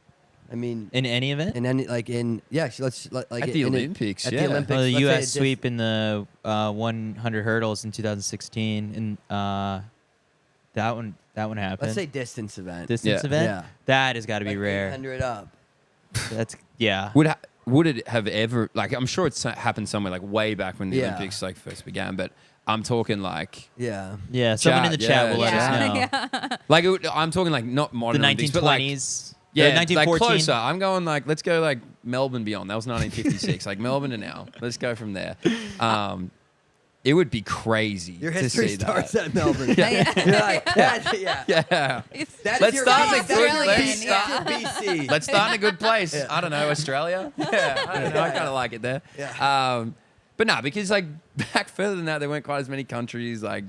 I mean, In any event? in any like in yeah, let's like At the Olympics, at yeah. the Olympics. Well, the let's say U.S. it just- sweep in the 100 hurdles in 2016, and that one happened. Let's say distance event. Distance Yeah. event. Yeah. That has got to be Like rare. 800 up. That's yeah. Would it have ever, like, I'm sure it's happened somewhere like way back when the Yeah. Olympics like first began, but I'm talking like Yeah. Yeah, someone in the Chat, chat yeah, will let yeah. us know. like I'm talking like not The modern Olympics, but like 1920s. yeah, the 1914. like closer. I'm going like let's go like Melbourne beyond. That was 1956. Like Melbourne to now. Let's go from there. It would be crazy Your to history see starts that. at Melbourne. Yeah. You're like, yeah. Yeah. That's Let's your start BC. in a good- let's start- BC. Let's start in a good place. Yeah. I don't know, Australia. Yeah, I don't know. I kind of like it there. Yeah. But no, because like back further than that, there weren't quite as many countries. Like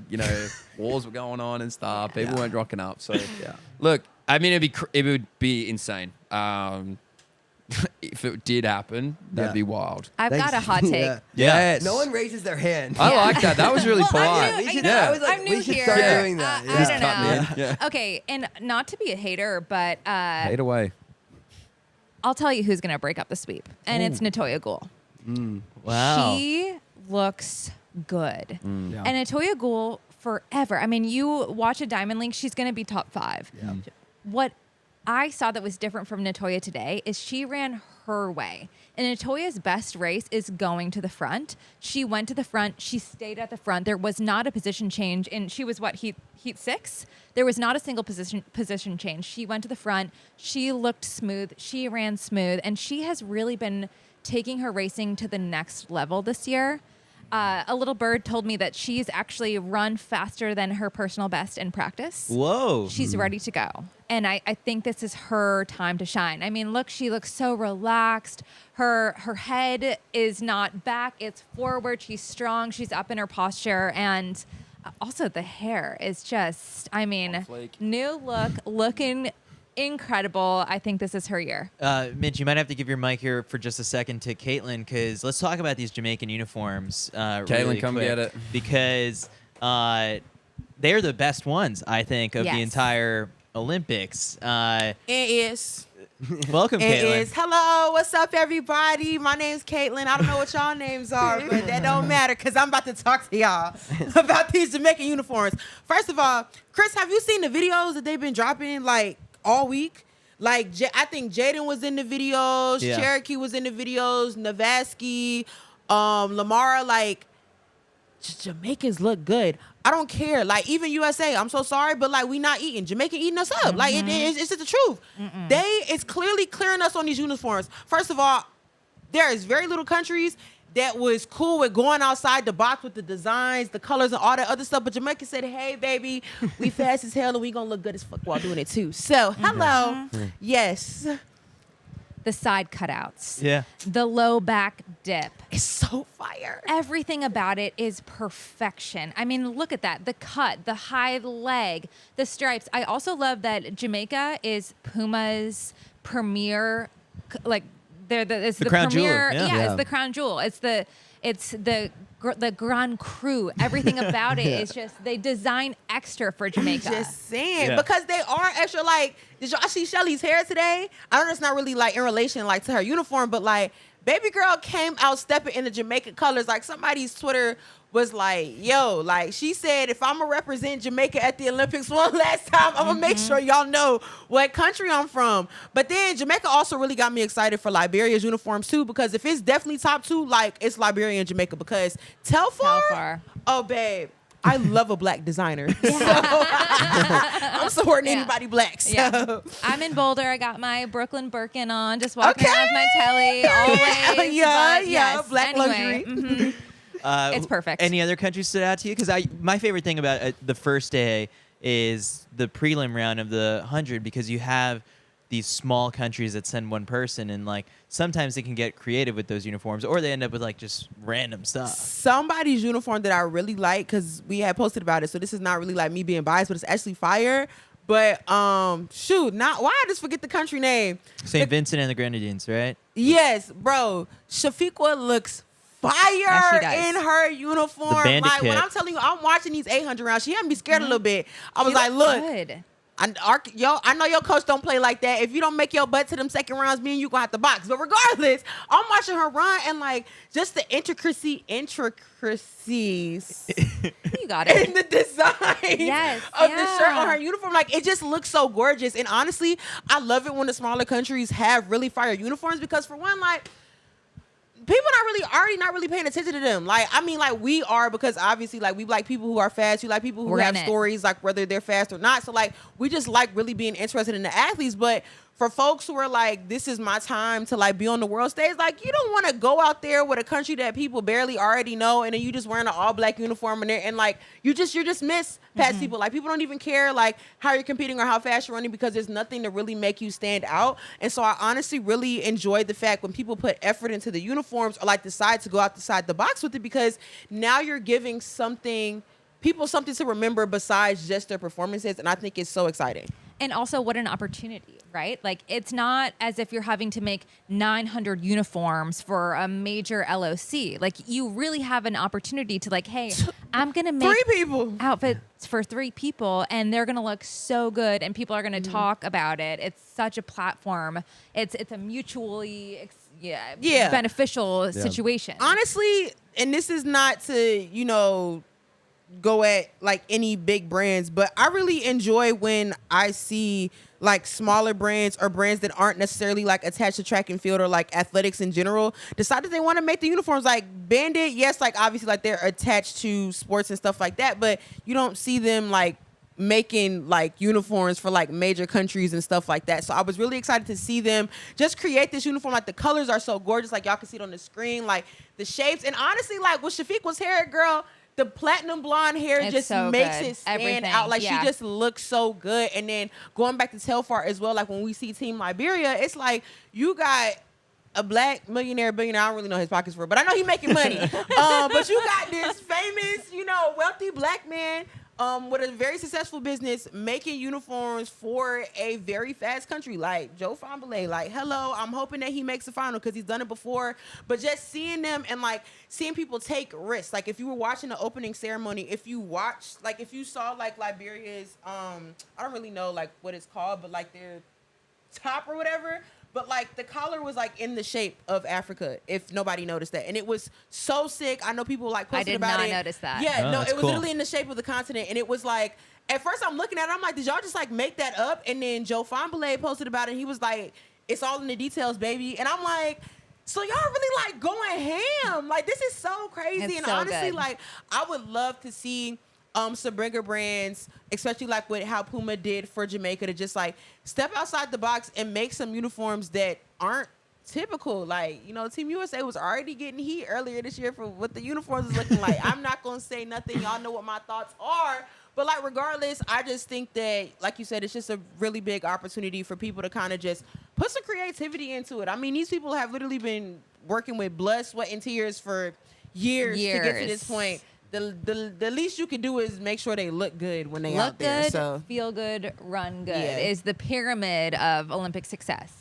wars were going on and stuff. People weren't rocking up. So Yeah. look, I mean, it would be insane. If it did happen, that'd Yeah. be wild. I've got a hot take. Yeah. Yes. No one raises their hand. I like that. That was really Well, polite. I'm new, We should- I I was like, I'm we new should here. start doing that. I Yeah. don't Just cutting know. in. Yeah. Okay, and not to be a hater, but Fade away. I'll tell you who's going to break up the sweep, and it's Natoya Goule. Wow. She looks good. Yeah. And Natoya Goule forever. I mean, you watch a Diamond League, she's going to be top 5. Yeah. What I saw that was different from Natoya today is she ran her way. And Natoya's best race is going to the front. She went to the front. She stayed at the front. There was not a position change. And she was heat 6? There was not a single position change. She went to the front. She looked smooth. She ran smooth. And she has really been taking her racing to the next level this year. A little bird told me that she's actually run faster than her personal best in practice. Whoa. She's ready to go. And I think this is her time to shine. I mean, look, she looks so relaxed. Her head is not back, it's forward. She's strong. She's up in her posture. And also the hair is just, I mean, Flake. new look, looking incredible. I think this is her year. Mitch, you might have to give your mic here for just a second to Katelyn, because let's talk about these Jamaican uniforms. Really come quick, get it. because they're the best ones, I think, of the Yes. entire Olympics. It is. Welcome, It Katelyn. is. Hello, what's up, everybody? My name's Catelyn. I don't know what y'all names are, but that don't matter because I'm about to talk to y'all about these Jamaican uniforms. First of all, Chris, have you seen the videos that they've been dropping like all week? Like, I think Jaden was in the videos, Yeah. Cherokee was in the videos, Navaski, Lamara. Like, Jamaicans look good. I don't care. Like, even USA, I'm so sorry, but like, we not eating. Jamaican eating us up. Like, it's just the truth. It's clearly clearing us on these uniforms. First of all, there is very little countries that was cool with going outside the box with the designs, the colors, and all that other stuff. But Jamaica said, hey, baby, we fast as hell and we gonna look good as fuck while doing it too. So, hello. Yes. the side cutouts, Yeah. the low back dip. It's so fire. Everything about it is perfection. I mean, look at that. The cut, the high leg, the stripes. I also love that Jamaica is Puma's premier, like it's the crown jewel, premier. yeah. It's the crown jewel. It's the Grand Cru. Everything about it is just, they design extra for Jamaica. Just saying, Yeah. because they are extra. Like, did y'all see Shelly's hair today? I know it's not really like in relation like to her uniform, but like baby girl came out stepping in the Jamaican colors. Like somebody's Twitter was like, yo, like she said, if I'm gonna represent Jamaica at the Olympics one last time, I'm gonna make sure y'all know what country I'm from. But then Jamaica also really got me excited for Liberia's uniforms too, because if it's definitely top two, like it's Liberia and Jamaica, because Telfar, oh babe, I love a black designer. So I'm supporting Yeah. anybody black. So. Yeah. I'm in Boulder. I got my Brooklyn Birkin on, just walking around with my telly always. Yeah, But yeah, yes, black anyway, luxury. It's perfect. Any other countries stood out to you? Because my favorite thing about the first day is the prelim round of the 100, because you have these small countries that send one person, and like sometimes they can get creative with those uniforms, or they end up with like just random stuff. Somebody's uniform that I really like, because we had posted about it, so this is not really like me being biased, but it's actually fire. But shoot, not why I just forget the country name. St. Vincent and the Grenadines, right? Yes, bro. Shafiqua looks fire Yes, she does. in her uniform. The bandit Like when kit. I'm telling you, I'm watching these 800 rounds. She had me scared a little bit. I was She like, looked look, good. I know your coach don't play like that. If you don't make your butt to them second rounds, me and you gonna have to box. But regardless, I'm watching her run, and like just the intricacies You got it. in the design Yes, of the shirt yeah. on her uniform. Like it just looks so gorgeous. And honestly, I love it when the smaller countries have really fire uniforms, because for one, like people not really paying attention to them. Like, I mean, like we are, because obviously like we like people who are fast. We like people who We're have in it. stories, like whether they're fast or not. So like we just like really being interested in the athletes. But for folks who are like, this is my time to like be on the world stage, like you don't want to go out there with a country that people barely already know, and then you just wearing an all black uniform and like you're just miss past people. Like people don't even care like how you're competing or how fast you're running, because there's nothing to really make you stand out. And so I honestly really enjoyed the fact when people put effort into the uniforms, or like decide to go outside the box with it, because now you're giving people something to remember besides just their performances. And I think it's so exciting. And also, what an opportunity, right? Like, it's not as if you're having to make 900 uniforms for a major LOC. Like, you really have an opportunity to, like, hey, I'm going to make 3 people. outfits for 3 people, and they're going to look so good, and people are going to talk about it. It's such a platform. It's a mutually beneficial situation. Honestly, and this is not to, go at like any big brands, but I really enjoy when I see like smaller brands or brands that aren't necessarily like attached to track and field or like athletics in general decide that they want to make the uniforms. Like Bandit, yes, like obviously like they're attached to sports and stuff like that, but you don't see them like making like uniforms for like major countries and stuff like that. So I was really excited to see them just create this uniform. Like the colors are so gorgeous, like y'all can see it on the screen, like the shapes. And honestly, like with Shafiq's hair, girl, the platinum blonde hair It's just so makes good. it stand Everything, out. Like yeah. she just looks so good. And then going back to Telfar as well, like when we see Team Liberia, it's like you got a black billionaire. I don't really know his pockets for, but I know he's making money. But you got this famous, wealthy black man with a very successful business making uniforms for a very fast country like Joe Fambale. Like, hello, I'm hoping that he makes the final because he's done it before. But just seeing them and like seeing people take risks. Like if you were watching the opening ceremony, if you saw like Liberia's, I don't really know like what it's called, but like their top or whatever. But like the collar was like in the shape of Africa, if nobody noticed that. And it was so sick. I know people like posted about it. I did not notice that. Yeah, Oh, no, that's it was cool. literally in the shape of the continent. And it was like, at first I'm looking at it, I'm like, did y'all just like make that up? And then Joe Fambale posted about it. And he was like, it's all in the details, baby. And I'm like, so y'all really like going ham. Like this is so crazy. It's and so honestly, good. like I would love to see some bigger brands, especially like with how Puma did for Jamaica, to just like step outside the box and make some uniforms that aren't typical. Like, Team USA was already getting heat earlier this year for what the uniforms is looking like. I'm not going to say nothing. Y'all know what my thoughts are. But like regardless, I just think that, like you said, it's just a really big opportunity for people to kind of just put some creativity into it. I mean, these people have literally been working with blood, sweat, and tears for years to get to this point. The least you can do is make sure they look good when they out there. Look good, So feel good, run good Yeah. is the pyramid of Olympic success.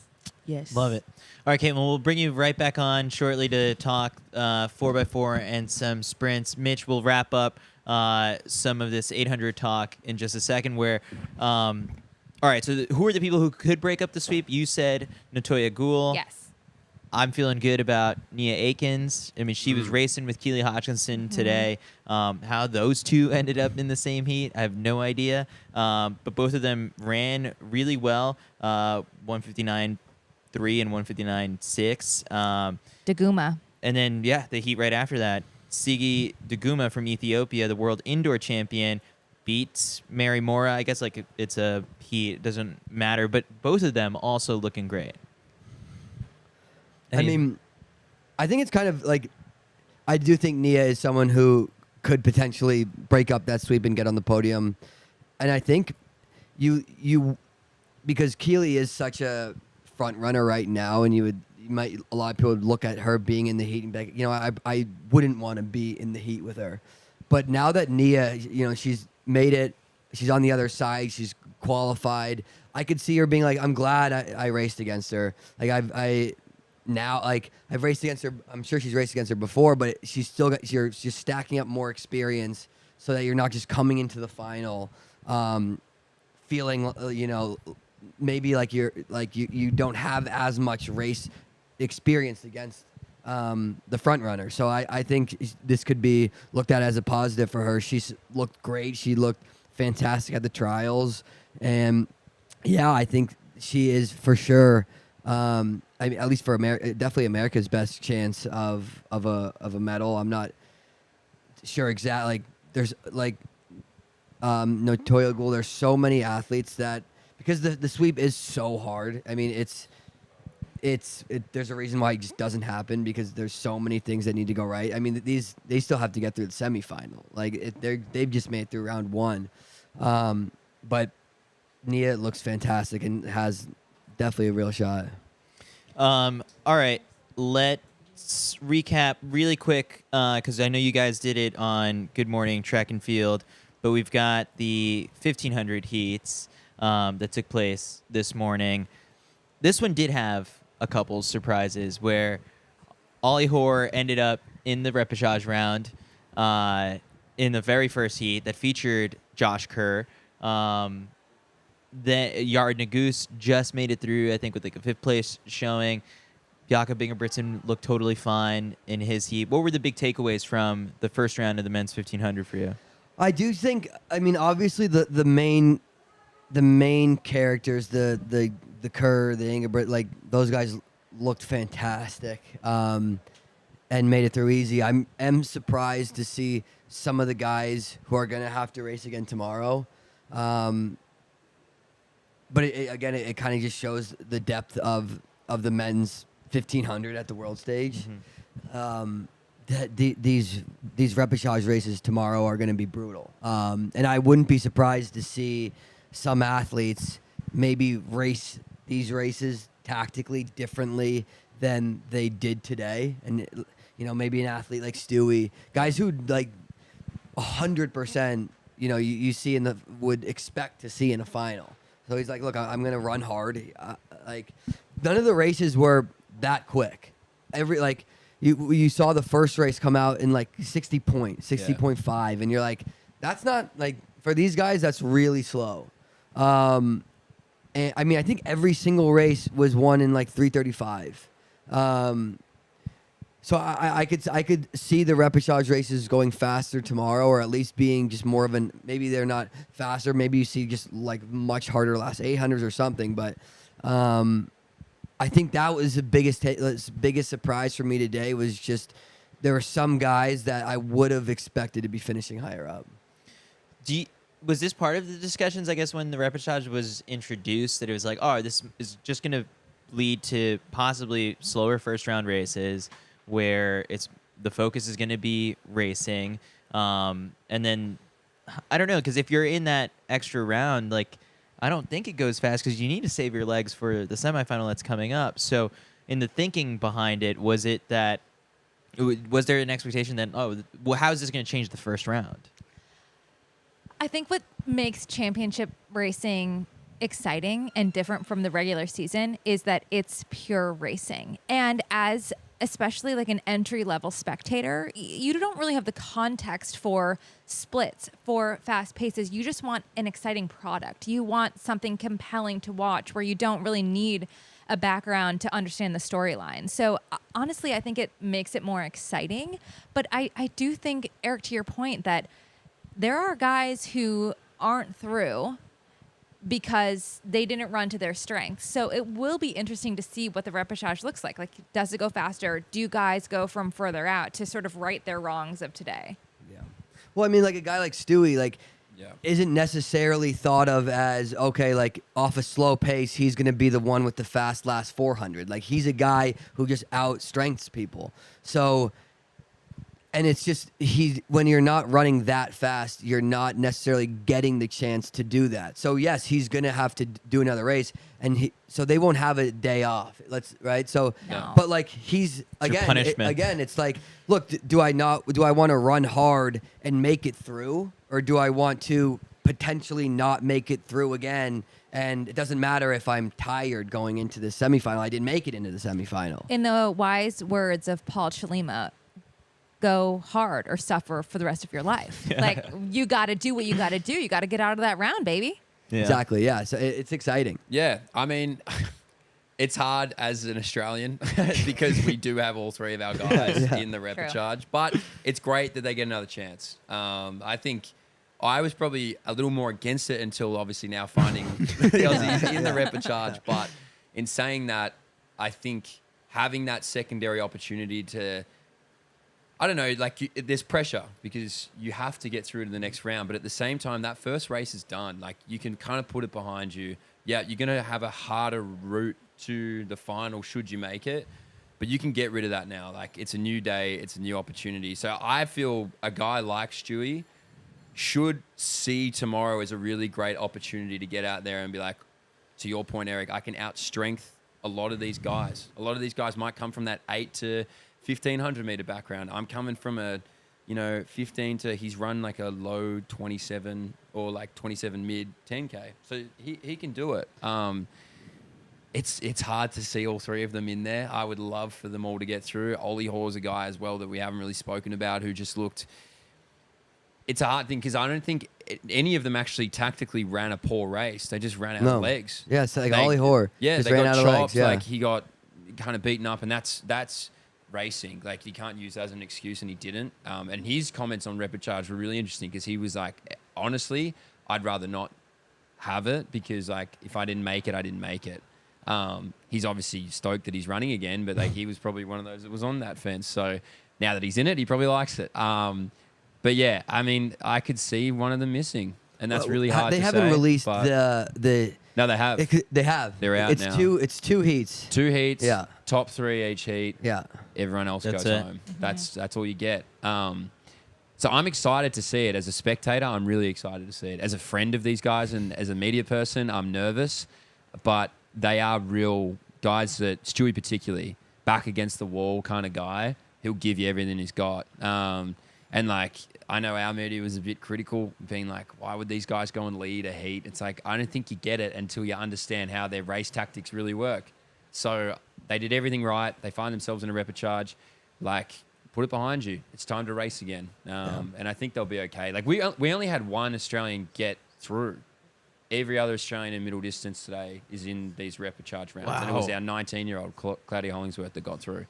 yes, Love it. All right, Caitlin, we'll bring you right back on shortly to talk 4x4 and some sprints. Mitch will wrap up some of this 800 talk in just a second. All right, so who are the people who could break up the sweep? You said Natoya Gould. Yes. I'm feeling good about Nia Akins. I mean, she was racing with Keely Hutchison today. How those two ended up in the same heat, I have no idea. But both of them ran really well, 159.3 and 159.6. Daguma. And then, the heat right after that, Sigi Daguma from Ethiopia, the world indoor champion, beats Mary Mora. I guess it's a heat. It doesn't matter. But both of them also looking great. I mean, I think it's kind of like, I do think Nia is someone who could potentially break up that sweep and get on the podium. And I think because Keely is such a front runner right now, and a lot of people would look at her being in the heat and be like, I wouldn't want to be in the heat with her. But now that Nia, she's made it, she's on the other side, she's qualified, I could see her being like, I'm glad I raced against her. Like I've raced against her. I'm sure she's raced against her before, but she's just stacking up more experience so that you're not just coming into the final feeling, maybe like you don't have as much race experience against the front runner. So I think this could be looked at as a positive for her. She's looked great. She looked fantastic at the trials, and I think she is for sure. I mean, at least for America, definitely America's best chance of a medal. I'm not sure exactly. Like there's Natoya Gould. There's so many athletes that because the sweep is so hard. I mean, there's a reason why it just doesn't happen because there's so many things that need to go right. I mean, they still have to get through the semifinal. Like they've just made it through round one, but Nia looks fantastic and has definitely a real shot. All right, let's recap really quick because I know you guys did it on Good Morning Track and Field, but we've got the 1500 heats that took place this morning. This one did have a couple surprises where Ollie Hoare ended up in the repechage round in the very first heat that featured Josh Kerr. Then Yard Nagoose just made it through, I think, with like a 5th place showing. Jakob Ingebrigtsen looked totally fine in his heat. What were the big takeaways from the first round of the men's 1500 for you? I do think, I mean, obviously the main characters, the Kerr, the Ingebrigtsen, like those guys looked fantastic and made it through easy. I am surprised to see some of the guys who are going to have to race again tomorrow. But again, it kind of just shows the depth of the men's 1500 at the world stage. These repechage races tomorrow are going to be brutal. And I wouldn't be surprised to see some athletes maybe race these races tactically differently than they did today. And, maybe an athlete like Stewie, guys who like 100%, you see would expect to see in a final. So he's like, look, I'm going to run hard. None of the races were that quick. You saw the first race come out in 60.5, and you're like, that's not for these guys, that's really slow. And I mean, I think every single race was won in 3:35. So I could see the repechage races going faster tomorrow, or at least being just more of maybe they're not faster. Maybe you see just much harder last 800s or something. But I think that was the biggest surprise for me today was just there were some guys that I would have expected to be finishing higher up. Was this part of the discussions, I guess, when the repechage was introduced, that it was like, oh, this is just going to lead to possibly slower first-round races where the focus is going to be racing, and then I don't know, because if you're in that extra round, like, I don't think it goes fast because you need to save your legs for the semifinal that's coming up. So in the thinking behind it, was there an expectation that, how is this going to change the first round? I think what makes championship racing exciting and different from the regular season is that it's pure racing. And as especially like an entry-level spectator, you don't really have the context for splits, for fast paces. You just want an exciting product. You want something compelling to watch where you don't really need a background to understand the storyline. So honestly, I think it makes it more exciting. But I do think, Eric, to your point, that there are guys who aren't through because they didn't run to their strengths. So it will be interesting to see what the repechage looks like. Like, does it go faster? Do guys go from further out to sort of right their wrongs of today? Yeah. Well, I mean, like a guy like Stewie, like, isn't necessarily thought of as, okay, like off a slow pace, he's going to be the one with the fast last 400. Like, he's a guy who just out-strengths people. So, and it's just, when you're not running that fast, you're not necessarily getting the chance to do that. So, yes, he's going to have to do another race, and so they won't have a day off. Right? So, No. but like he's, again, it's like, look, do I want to run hard and make it through, or do I want to potentially not make it through again? And it doesn't matter if I'm tired going into the semifinal. I didn't make it into the semifinal. In the wise words of Paul Chalima, go hard or suffer for the rest of your life. Like, you got to do what you got to do. You got to get out of that round, baby. Yeah. Exactly, yeah. So it's exciting. Yeah, I mean, it's hard as an Australian because we do have all three of our guys in the repechage, but it's great that they get another chance. I think I was probably a little more against it until obviously now finding the Aussies in the repechage. But in saying that, I think having that secondary opportunity to, I don't know, like there's pressure because you have to get through to the next round. But at the same time, that first race is done. Like, you can kind of put it behind you. Yeah, you're going to have a harder route to the final should you make it. But you can get rid of that now. Like, it's a new day. It's a new opportunity. So I feel a guy like Stewie should see tomorrow as a really great opportunity to get out there and be like, to your point, Eric, I can out-strength a lot of these guys. A lot of these guys might come from that 8 to 1,500 meter background. I'm coming from a, 15 to, he's run like a low 27 or like 27 mid 10K. So he can do it. It's hard to see all three of them in there. I would love for them all to get through. Ollie Hoare's a guy as well that we haven't really spoken about who just looked... It's a hard thing because I don't think any of them actually tactically ran a poor race. They just ran out of legs. Yeah, it's like Ollie Hoare. Yeah, just they ran got out chopped. of legs, yeah. Like, he got kind of beaten up, and that's racing. Like, you can't use that as an excuse, and he didn't. And his comments on repechage were really interesting because he was like, honestly, I'd rather not have it because, like, if I didn't make it, I didn't make it. He's obviously stoked that he's running again, but like, he was probably one of those that was on that fence. So now that he's in it, he probably likes it. But yeah, I mean, I could see one of them missing, and that's really hard to say. They haven't released the... No, they have. They have. They're out now. It's two heats. 2 heats. Yeah. Top 3 each heat. Yeah. Everyone else That's goes it. home. That's all you get. So I'm excited to see it. As a spectator, I'm really excited to see it. As a friend of these guys and as a media person, I'm nervous, but they are real guys that, Stewie particularly, back against the wall kind of guy. He'll give you everything he's got. And like, I know our media was a bit critical, being like, why would these guys go and lead a heat? It's like, I don't think you get it until you understand how their race tactics really work. So they did everything right. They find themselves in a repechage. Like, put it behind you. It's time to race again. And I think they'll be okay. Like, we only had one Australian get through. Every other Australian in middle distance today is in these repechage rounds. Wow. And it was our 19-year-old Claudia Hollingsworth that got through.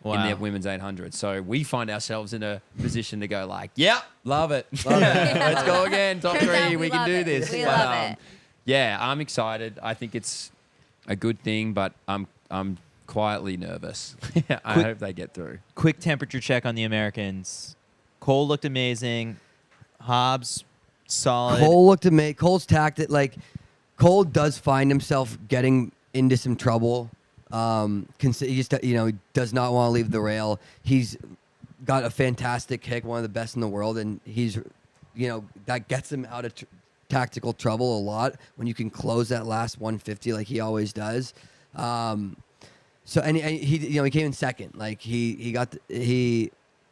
Wow. In their women's 800. So we find ourselves in a position to go like, yeah, love it. Love it. Let's go again. Top Turns out 3. We can love do it. this. We But, love it. Yeah, I'm excited. I think it's a good thing, but I'm quietly nervous. I hope they get through. Quick temperature check on the Americans. Cole looked amazing. Hobbs, solid. Cole looked amazing. Cole's tactic, like, Cole does find himself getting into some trouble. He just, he does not want to leave the rail. He's got a fantastic kick, one of the best in the world, and he's that gets him out of tactical trouble a lot when you can close that last 150 like he always does. So and he came in second. Like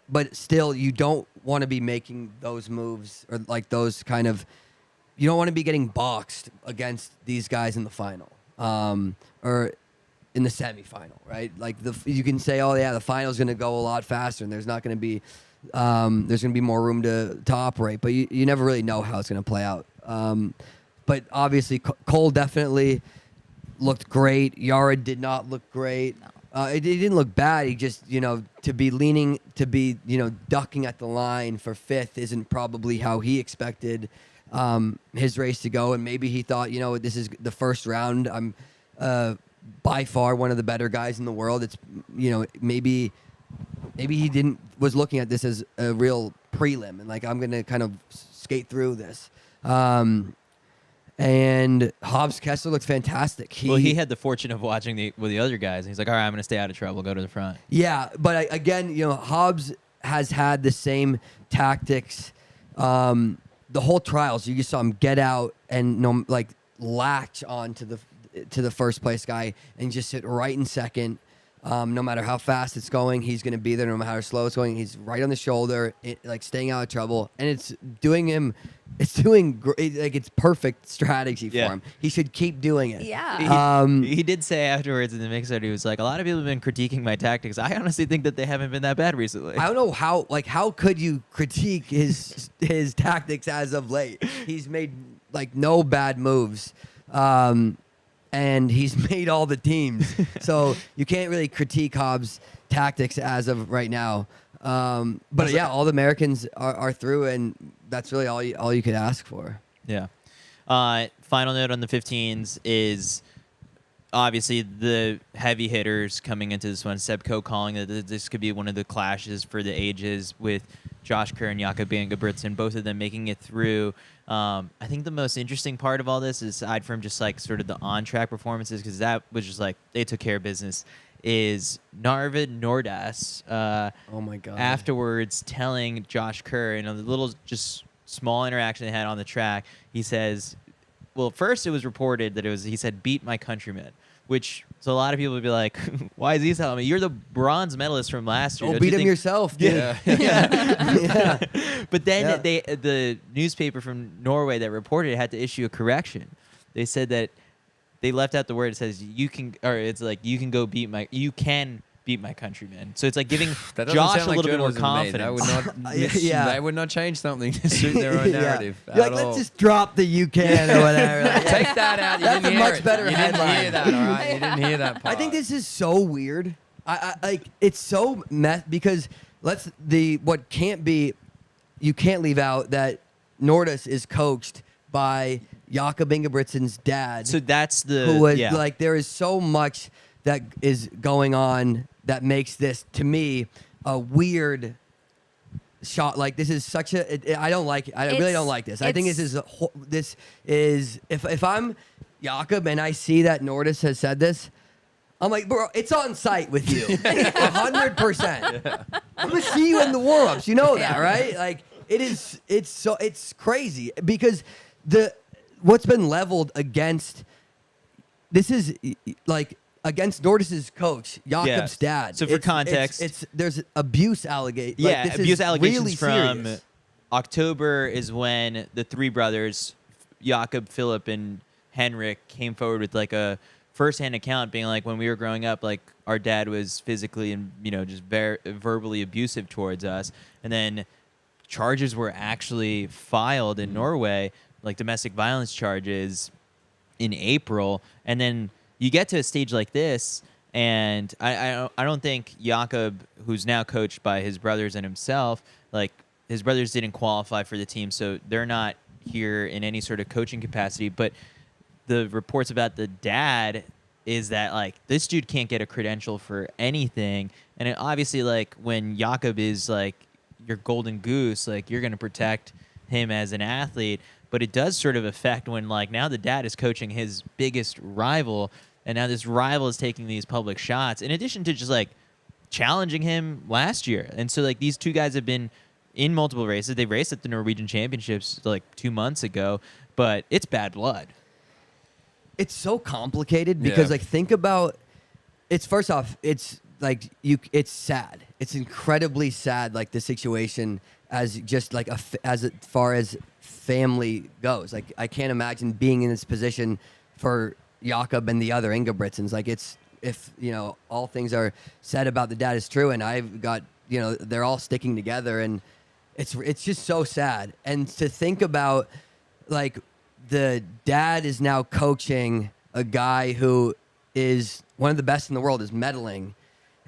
but still you don't want to be making those moves or like those kind of. You don't want to be getting boxed against these guys in the final or in the semifinal, right? Like you can say, oh yeah, the final is going to go a lot faster, and there's not going to be there's going to be more room to operate, but you never really know how it's going to play out. But obviously, Cole definitely looked great. Yara did not look great. It didn't look bad. He just, to be ducking at the line for fifth isn't probably how he expected his race to go, and maybe he thought, this is the first round. I'm by far one of the better guys in the world. It's maybe he was looking at this as a real prelim, and like I'm gonna kind of skate through this. And Hobbs Kessler looked fantastic. He had the fortune of watching with the other guys, and he's like, all right, I'm gonna stay out of trouble, go to the front. Yeah, but again, Hobbs has had the same tactics. The whole trials, you just saw him get out and latch on to the first place guy and just sit right in second. No matter how fast it's going, he's going to be there. No matter how slow it's going, he's right on the shoulder, staying out of trouble. And it's doing great. Like it's perfect strategy for him. He should keep doing it. Yeah. He did say afterwards in the mixer, he was like, a lot of people have been critiquing my tactics. I honestly think that they haven't been that bad recently. I don't know how could you critique his tactics as of late? He's made no bad moves. And he's made all the teams. So you can't really critique Hobbs' tactics as of right now. But yeah, all the Americans are through, and that's really all you could ask for. Yeah. Final note on the 15s is obviously the heavy hitters coming into this one. Sebco calling that this could be one of the clashes for the ages with Josh Kerr and Jakob Ingebrigtsen, both of them making it through. I think the most interesting part of all this, aside from just sort of the on-track performances, because that was just they took care of business, is Narvid Nordas. Oh my God! Afterwards, telling Josh Kerr in a little just small interaction they had on the track, he says, "Well, first it was reported that he said beat my countrymen." Which, so a lot of people would be like, why is he telling me? You're the bronze medalist from last year. Oh, beat him yourself, dude. Yeah. But then the newspaper from Norway that reported it had to issue a correction. They said that they left out the word. It says you can beat my countrymen. So it's like giving Josh a little bit more confidence. They would not change something to suit their own narrative. Let's just drop the you can or whatever. Take that out. You That's didn't a hear much it. better You headline. didn't hear that, all right? You didn't hear that part. I think this is so weird. It's so because what can't be, you can't leave out that Nordas is coached by Jakob Ingebrigtsen's dad. So that's who was there is so much that is going on that makes this, to me, a weird shot. Like, this is such a... I don't like it. I really don't like this. I think this is... If I'm Jakob and I see that Nordas has said this, I'm like, bro, it's on site with you. 100%. I'm going to see you in the warm-ups. You know that, right? Like, it's crazy. Because what's been leveled against... This is, against Nordas's coach, Jakob's dad. So for context, there's abuse allegations. Yeah, abuse allegations really from serious. October is when the three brothers, Jakob, Philip, and Henrik, came forward with a firsthand account, being like, when we were growing up, our dad was physically and just verbally abusive towards us, and then charges were actually filed in Norway, domestic violence charges, in April, and then. You get to a stage like this, and I don't think Jakob, who's now coached by his brothers and himself, his brothers didn't qualify for the team, so they're not here in any sort of coaching capacity. But the reports about the dad is that this dude can't get a credential for anything, and obviously when Jakob is your golden goose, you're going to protect him as an athlete. But it does sort of affect when, now the dad is coaching his biggest rival, and now this rival is taking these public shots, in addition to just, challenging him last year. And so, these two guys have been in multiple races. They raced at the Norwegian Championships like 2 months ago, but it's bad blood. It's so complicated because like think about it's first off it's like it's sad. It's incredibly sad like the situation as just like as far as family goes. Like I can't imagine being in this position for Jakob and the other Ingebrigtsens. Like it's if all things are said about the dad is true and I've got they're all sticking together and it's just so sad. And to think about like the dad is now coaching a guy who is one of the best in the world, is medaling,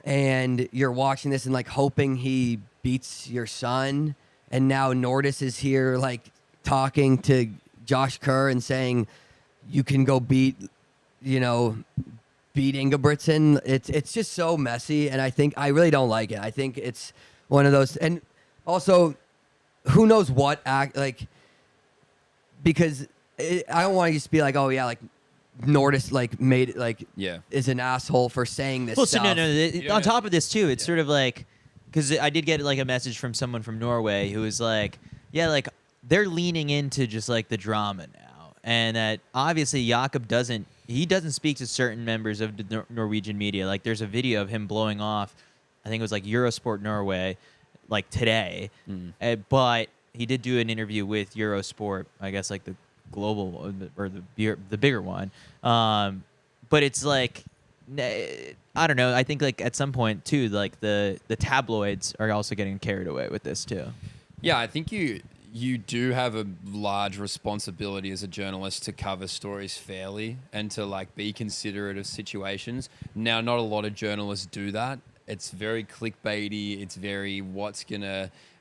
and you're watching this and like hoping he beats your son. And now Nordis is here like talking to Josh Kerr and saying you can go beat Ingebrigtsen. It's just so messy, and I really don't like it. I think it's one of those, and also who knows what because I don't want to just be like, oh yeah, like Nordis like made it like is an asshole for saying this. Well, stuff. so no. On top of this too, it's sort of like because I did get like a message from someone from Norway who was like, yeah, like they're leaning into just like the drama now, and that obviously Jakob doesn't speak to certain members of the Norwegian media. Like there's a video of him blowing off, I think it was like Eurosport Norway, like today, but he did do an interview with Eurosport, I guess like the global or the bigger one, but it's like I don't know. I think like at some point too, like the tabloids are also getting carried away with this too. Yeah, I think you do have a large responsibility as a journalist to cover stories fairly and to like be considerate of situations. Now, not a lot of journalists do that. It's very clickbaity. It's very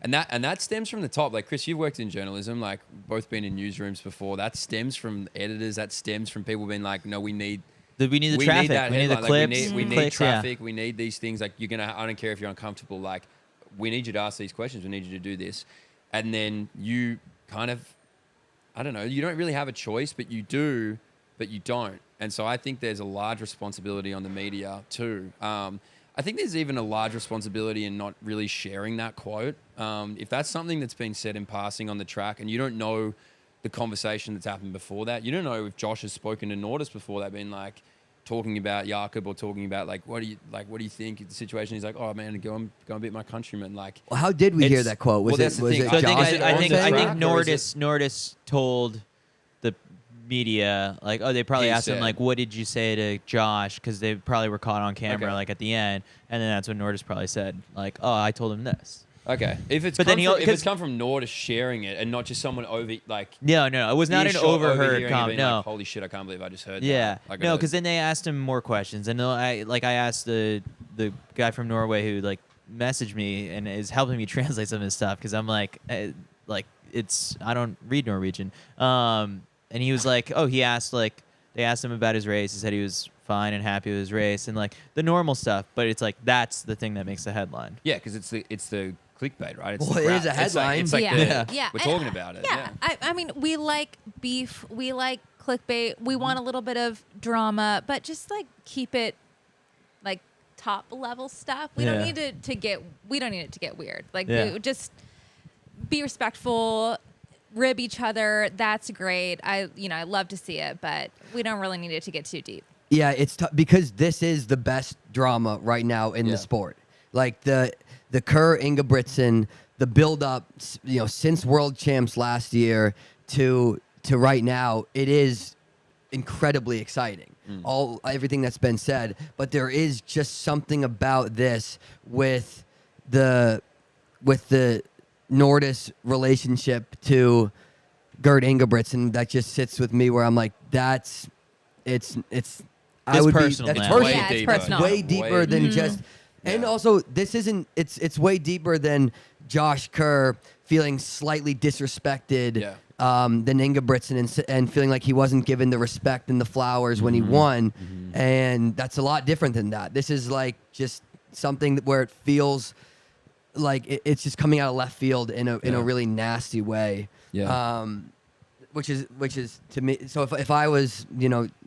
and that stems from the top. Like Chris, you've worked in journalism, like both been in newsrooms before. That stems from editors. That stems from people being like, no, we need the traffic. We need the clips. We need traffic. We need these things. Like I don't care if you're uncomfortable. Like we need you to ask these questions. We need you to do this. And then you kind of, I don't know, you don't really have a choice, but you do, but you don't. And so I think there's a large responsibility on the media too. I think there's even a large responsibility in not really sharing that quote. If that's something that's been said in passing on the track and you don't know the conversation that's happened before that, you don't know if Josh has spoken to Nordis before that, been like talking about Jakob or talking about like, what do you think of the situation? He's like, oh man, go and beat my countrymen. Like, well, how did we hear that quote? Was it so Josh? I think Nordis told the media, like, they probably asked him, like, what did you say to Josh? Because they probably were caught on camera, like, at the end. And then that's when Nordis probably said, like, oh, I told him this. Okay. If it's come from Nordis sharing it and not just someone No, it was not an overheard comment. No. Like, holy shit, I can't believe I just heard that. Like, no, because then they asked him more questions. And I asked the guy from Norway who, like, messaged me and is helping me translate some of his stuff because I'm like, I don't read Norwegian. And he was like, they asked him about his race. He said he was fine and happy with his race and like the normal stuff. But it's like that's the thing that makes the headline. Yeah, because it's the clickbait, right? It is a headline. We're talking about it. Yeah. I mean, we like beef. We like clickbait. We want a little bit of drama, but just like keep it like top level stuff. We don't need it to get weird. Like we just be respectful. Rib each other. That's great. I love to see it, but we don't really need it to get too deep. Yeah, it's because this is the best drama right now in the sport. Like the Kerr Ingebrigtsen, the build up, since world champs last year to right now, it is incredibly exciting. Everything that's been said, but there is just something about this with the Nordis relationship to Gert Ingebrigtsen that just sits with me where I'm like, it's personal. It's personal. Way deeper than just, and also this isn't, it's way deeper than Josh Kerr feeling slightly disrespected than Ingebrigtsen and feeling like he wasn't given the respect and the flowers when he won. And that's a lot different than that. This is like just something where it feels like it's just coming out of left field in a really nasty way. Which is to me. So if I was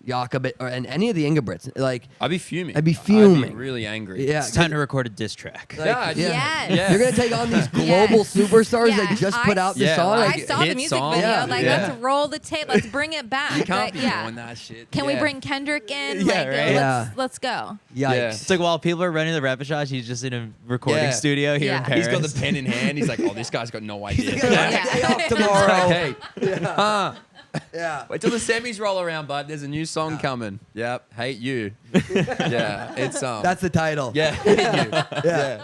Jakob and any of the Ingebrigtsen. Like, I'd be fuming. I'd be fuming. I'd be really angry. yeah, It's time to record a diss track. like, Yeah, Yes. yeah. You're gonna take on these global superstars that just put out the Yeah, song. like, I saw the hit music song. video. Yeah. Like, Yeah. let's roll the tape. Let's bring it back. You can't be yeah. doing that shit. Can we Yeah. bring Kendrick in? Yeah, like, right. Yeah. let's go. Yikes. It's like while people are running the Repechage, he's just in a recording Yeah. studio here in Yeah. Paris. He's got the pen in hand. He's like, oh, this guy's got no idea. He's gonna Yeah. day off tomorrow. Okay. Yeah. Wait till the semis roll around, bud. There's a new song coming. Yep. Hate you. Yeah. It's That's the title. Yeah. Hate you. Yeah.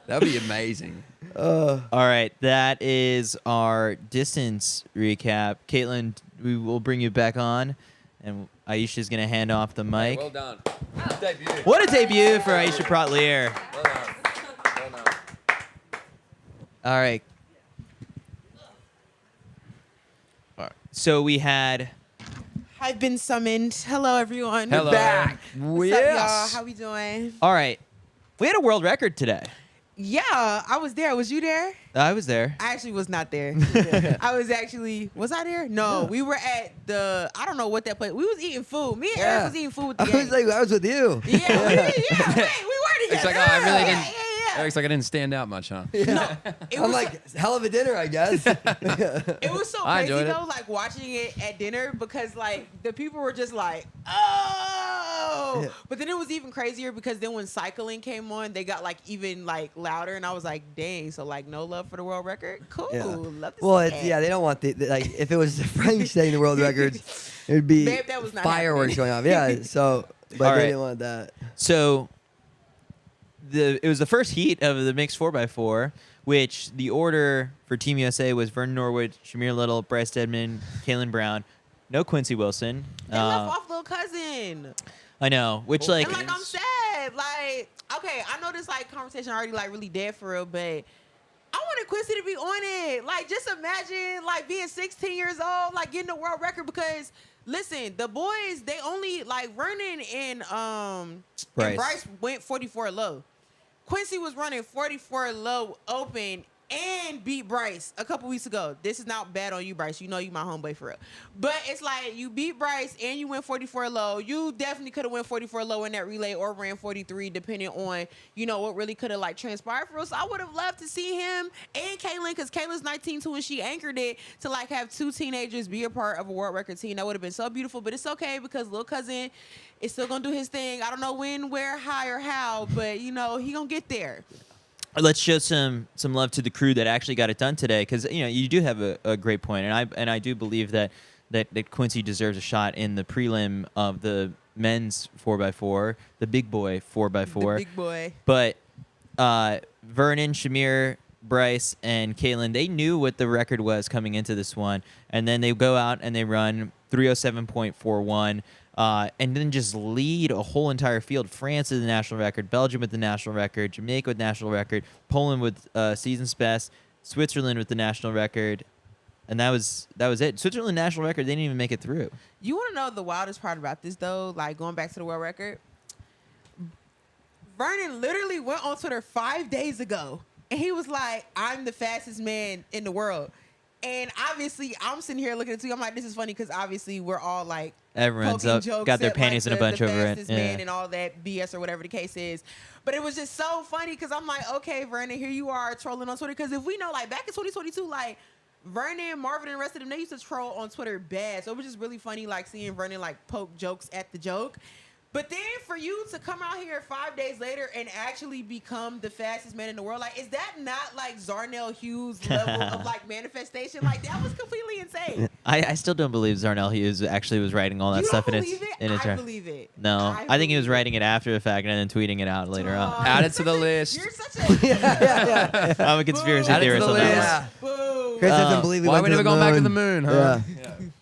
That'd be amazing. All right, that is our distance recap. Katelyn, we will bring you back on, and Aisha's going to hand off the mic. Well done. Debut. What a debut for Aisha Praught-Leer. Well done. Well done. All right. So we had I've been summoned. Hello, everyone. Hello. Back. What's up, y'all? Yes. How we doing? all right. We had a world record today. Yeah, I was there. Was you there? I was there. I actually was not there. Was I there? No, we were at I don't know what that place. We was eating food. Me and Eric was eating food with the I was gang. like, I was with you. Yeah, we were together. It's like, oh, I really didn't. Yeah. Eric's like, I didn't stand out much, huh? No, it I'm was like, hell of a dinner, I guess. it was so I crazy enjoyed it. though, like watching it at dinner because like the people were just like, oh. Yeah. But then it was even crazier because then when cycling came on, they got like even like louder, and I was like, dang. So like, no love for the world record. Cool, Yeah. love to Well, see it's, that. yeah, they don't want like if it was the French setting the world records, it would be Babe, that was not fireworks going happening. off. Yeah, so but All they right. didn't want that. So it was the first heat of the mixed 4x4, which the order for Team USA was Vernon Norwood, Shamir Little, Bryce Deadman, Katelyn Brown. No Quincy Wilson. They left off little cousin. I know, which like And like I'm sad. Like, okay, I know this like conversation already like really dead for real, but I wanted Quincy to be on it. Like, just imagine like being 16 years old, like getting the world record because listen, the boys, they only like Vernon and Bryce went 44 low. Quincy was running 44 low open and beat Bryce a couple weeks ago. This is not bad on you, Bryce. You know you my homeboy for real. But it's like you beat Bryce and you went 44 low. You definitely could have went 44 low in that relay or ran 43 depending on, you know, what really could have like transpired for us. So I would have loved to see him and Katelyn because Katelyn's 19 too and she anchored it to like have two teenagers be a part of a world record team. That would have been so beautiful. But it's okay because little cousin is still going to do his thing. I don't know when, where, how, or how, but, you know, he going to get there. let's show some love to the crew that actually got it done today, because you know you do have a great point, and I do believe that Quincy deserves a shot in the prelim of the men's 4x4, the big boy 4x4. The big boy. But Vernon, Shamir, Bryce, and Katelyn, they knew what the record was coming into this one, and then they go out and they run 307.41. And then just lead a whole entire field. France with the national record, Belgium with the national record, Jamaica with national record, Poland with season's best, Switzerland with the national record, and that was it. Switzerland national record, they didn't even make it through. You want to know the wildest part about this, though? Like, going back to the world record? Vernon literally went on Twitter 5 days ago, and he was like, I'm the fastest man in the world. And obviously, I'm sitting here looking at you. I'm like, this is funny because obviously we're all like, Everyone's poking up, jokes got their at, panties like, in a bunch the over it. fastest man and all that BS or whatever the case is. But it was just so funny because I'm like, okay, Vernon, here you are trolling on Twitter. Because if we know, like, back in 2022, like, Vernon, Marvin, and the rest of them, they used to troll on Twitter bad. So it was just really funny, like, seeing Vernon, like, poke jokes at the joke. But then for you to come out here 5 days later and actually become the fastest man in the world, like, is that not like Zarnell Hughes level of like manifestation? Like, that was completely insane. I still don't believe Zarnell Hughes actually was writing all that You stuff don't in his believe it? in his I believe it. No, I think he was believe it. writing it after the fact and then tweeting it out later on. Add You're it to the such a- list. You're such a yeah. I'm a conspiracy Add it to theorist the on that list. one. Boo. Chris doesn't believe we Why went we to never the going back to moon. the moon,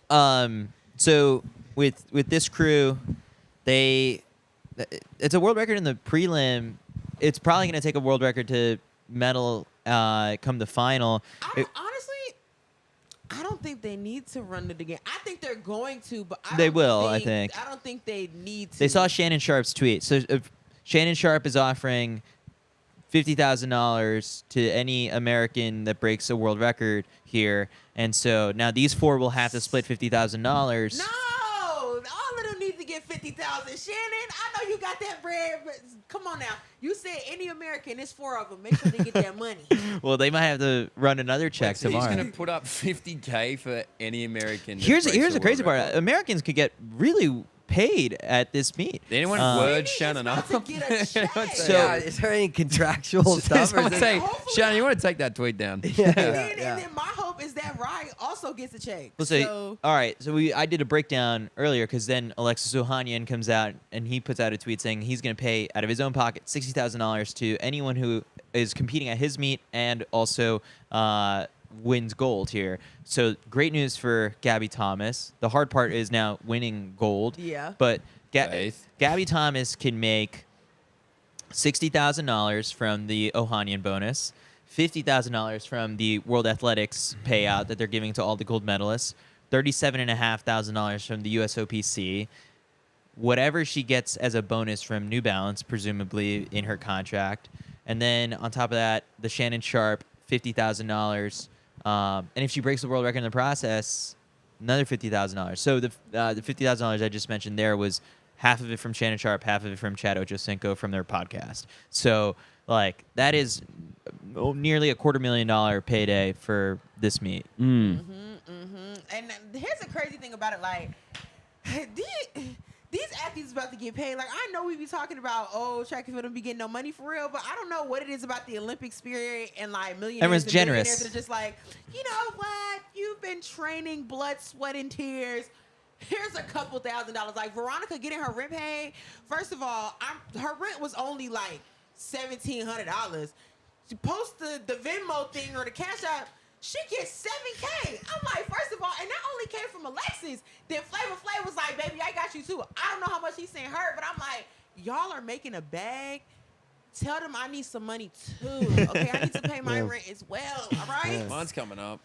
huh? Yeah. So with this crew, it's a world record in the prelim. It's probably going to take a world record to medal come the final. Honestly, I don't think they need to run it again. I think they're going to, but I They don't will, I think. I don't think they need to. They saw Shannon Sharp's tweet. So Shannon Sharp is offering $50,000 to any American that breaks a world record here. And so now these four will have to split $50,000. No, all of them need to 50,000. Shannon, I know you got that bread, but come on now. You said any American, it's 4 of them. Make sure they get that money. Well, they might have to run another check So he's tomorrow. going to put up $50K for any American. that Here's breaks the the crazy world part. record. Americans could get really paid at this meet. Did anyone Uh, word Maybe Shannon he's up? about to get a check. So- yeah, is there any contractual stuff? or Someone is it- say, Hopefully Shannon, you not. want to take that tweet down? Yeah. And then my hope is that Ryan also gets a check. Well, so, all right. So I did a breakdown earlier because then Alexis Ohanian comes out and he puts out a tweet saying he's going to pay out of his own pocket $60,000 to anyone who is competing at his meet and also wins gold here. So great news for Gabby Thomas. The hard part is now winning gold. Yeah. But Faith. Gabby Thomas can make $60,000 from the Ohanian bonus, $50,000 from the World Athletics payout that they're giving to all the gold medalists, $37,500 from the USOPC, whatever she gets as a bonus from New Balance, presumably in her contract, and then on top of that, the Shannon Sharp, $50,000, and if she breaks the world record in the process, another $50,000. So the $50,000 I just mentioned there was half of it from Shannon Sharp, half of it from Chad Ochocinco from their podcast. So like that is nearly $250,000 payday for this meet. And here's the crazy thing about it, like these athletes about to get paid. Like I know we be talking about track and field don't be getting no money for real, but I don't know what it is about the Olympic spirit and like millionaires. Everyone's and generous. billionaires that are just like, you know what? You've been training, blood, sweat, and tears. Here's a couple $1,000s. Like Veronica getting her rent paid. First of all, her rent was only like $1,700. She posts the Venmo thing or the Cash App. She gets $7K. I'm like, first of all, and that only came from Alexis. Then Flavor Flav was like, baby, I got you too. I don't know how much he sent her, but I'm like, y'all are making a bag. Tell them I need some money too. Okay, I need to pay my rent as well. All right. Mine's coming up.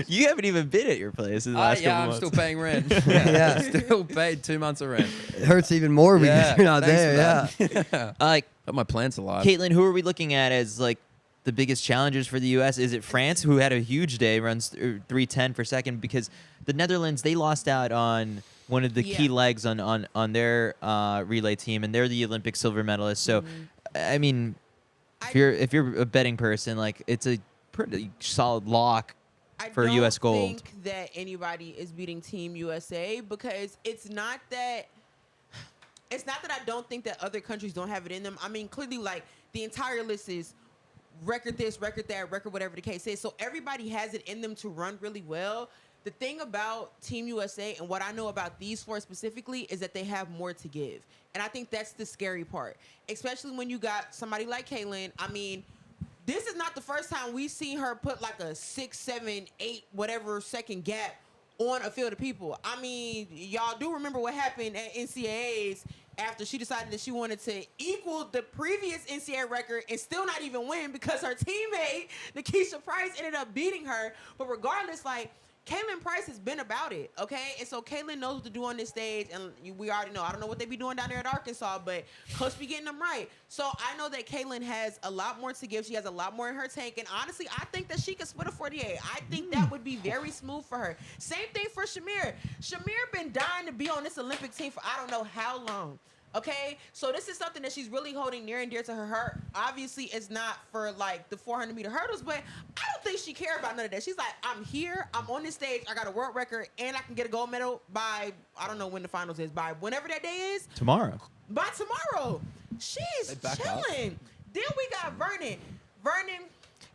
You haven't even been at your place in the last couple I'm months. still paying rent. Yeah. Still paid 2 months of rent. It hurts even more because Yeah, you're not thanks there. for Yeah. that. Like Got my plants alive. Katelyn, who are we looking at as like the biggest challengers for the U.S.? Is it France, who had a huge day, runs 3:10 per second? Because the Netherlands, they lost out on one of the key legs on their relay team, and they're the Olympic silver medalists. So, I mean, if you're a betting person, like it's a pretty solid lock for U.S. gold. I don't think that anybody is beating Team USA because it's not that I don't think that other countries don't have it in them. I mean, clearly, like the entire list is record this, record that, record whatever the case is. So everybody has it in them to run really well. The thing about Team USA and what I know about these four specifically is that they have more to give. And I think that's the scary part, especially when you got somebody like Katelyn. I mean, this is not the first time we've seen her put like a 6, 7, 8, whatever second gap on a field of people. I mean, y'all do remember what happened at NCAAs after she decided that she wanted to equal the previous NCAA record and still not even win because her teammate, Nikisha Price, ended up beating her. But regardless, like, Katelyn Price has been about it, okay? And so Katelyn knows what to do on this stage, and we already know. I don't know what they be doing down there at Arkansas, but Coach be getting them right. So I know that Katelyn has a lot more to give. She has a lot more in her tank, and honestly, I think that she could split a 48. I think that would be very smooth for her. Same thing for Shamir. Shamir been dying to be on this Olympic team for I don't know how long. Okay, so this is something that she's really holding near and dear to her heart. Obviously, it's not for like the 400-meter hurdles, but I don't think she cares about none of that. She's like, I'm here, I'm on this stage, I got a world record, and I can get a gold medal by, I don't know when the finals is, by whenever that day is. Tomorrow. By tomorrow. She's chilling. Then we got Vernon.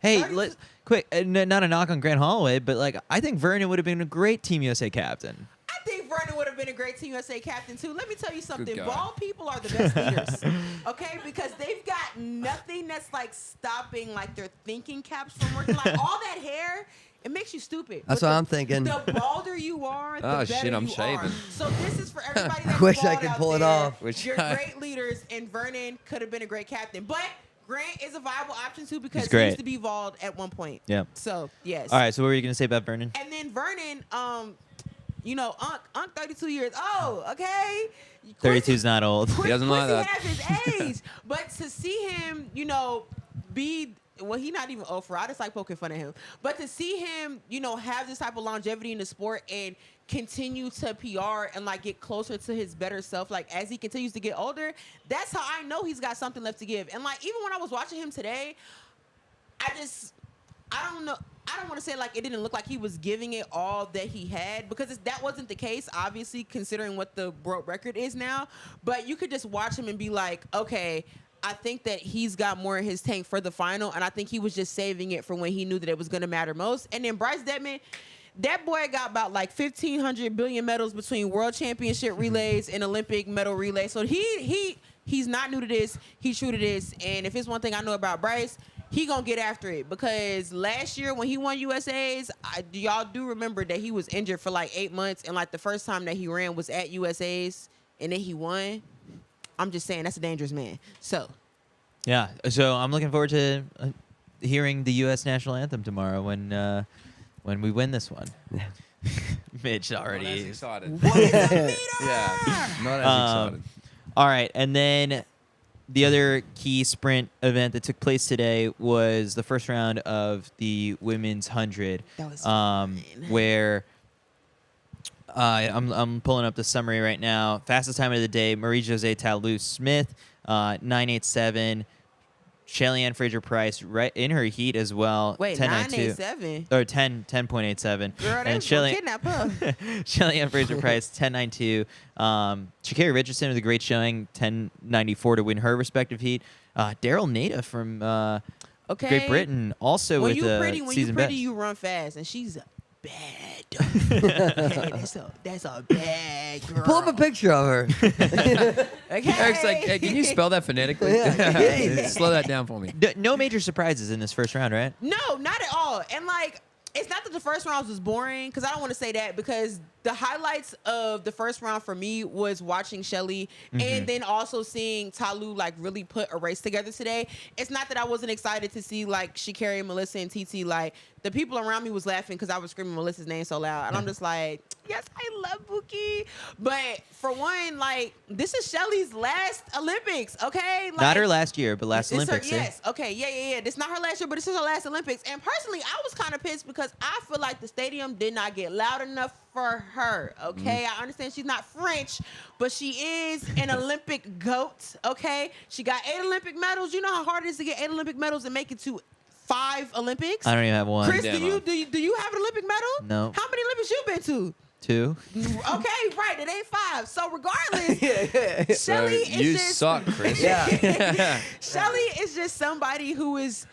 Hey, 32 quick, not a knock on Grant Holloway, but like I think Vernon would have been a great Team USA captain. I think Vernon would have been a great Team USA captain too. Let me tell you something. guy. Bald people are the best leaders, okay? Because they've got nothing that's like stopping like their thinking caps from working. Like all that hair, it makes you stupid. That's But what I'm thinking. The balder you are, the Oh, better shit, I'm you shaving. are. So this is for everybody that's Wish I bald could out pull it there. off. Wish You're I- great leaders, and Vernon could have been a great captain. But Grant is a viable option too because He's he great. used to be bald at one point. Yeah. So yes. All right, so what were you going to say about Vernon? And then Vernon, you know, Unc 32 years old, okay? 32 is not old. He doesn't like Quincy that. has his age. But to see him, you know, be well, he not even old for. I just like poking fun at him. But to see him, have this type of longevity in the sport and continue to PR and like get closer to his better self, like as he continues to get older, that's how I know he's got something left to give. And like even when I was watching him today, I don't know. I don't want to say like it didn't look like he was giving it all that he had, because that wasn't the case, obviously, considering what the world record is now. But you could just watch him and be like, okay, I think that he's got more in his tank for the final, and I think he was just saving it for when he knew that it was going to matter most. And then Bryce Dettman, that boy got about like 1,500 billion medals between world championship relays and Olympic medal relays. So he's not new to this. He's true to this. And if it's one thing I know about Bryce, he gonna get after it, because last year when he won USA's, y'all do remember that he was injured for like 8 months, and like the first time that he ran was at USA's, and then he won. I'm just saying that's a dangerous man. So Yeah. So I'm looking forward to hearing the U.S. national anthem tomorrow when we win this one. Mitch already Not as is. excited. what is a meter? Yeah, not as excited. All right, and then the other key sprint event that took place today was the first round of the women's 100. That was where I'm pulling up the summary right now. Fastest time of the day: Marie-Josée Tallou-Smith, 9:87. Shelly-Ann Fraser-Price right in her heat as well. Wait, 10:92. 987. Or 10:87. Girl, And that's gonna kidnap her. Shelly-Ann Fraser-Price, 10:92. Sha'Carri Richardson with a great showing, 10:94 to win her respective heat. Daryl Nada from Okay. Great Britain also When with you the pretty, when season you pretty, best. you run fast, and she's bad. Okay, that's a bad girl. Pull up a picture of her. Okay. Eric's like, hey, can you spell that phonetically? Yeah. Slow that down for me. No major surprises in this first round, right? No, not at all. And like, it's not that the first round was boring, because I don't want to say that, because the highlights of the first round for me was watching Shelly and then also seeing Tallou like really put a race together today. It's not that I wasn't excited to see like Sha'Carri, Melissa, and TT. Like the people around me was laughing because I was screaming Melissa's name so loud, and I'm just like, yes, I love Buki. But for one, like this is Shelly's last Olympics, okay? Like, Not her last year, but last it's her- Olympics. yes. Okay. Yeah. This not her last year, but this is her last Olympics. And personally, I was kind of pissed because I feel like the stadium did not get loud enough for her. Okay. I understand she's not French, but she is an Olympic goat. Okay. She got 8 Olympic medals. You know how hard it is to get 8 Olympic medals and make it to 5 Olympics? I don't even have one. Chris, Demo. do you have an Olympic medal? No. How many Olympics you been to? 2. Okay, right. It ain't 5. So regardless, So Shelly is you just suck, Chris. Shelly is just somebody who is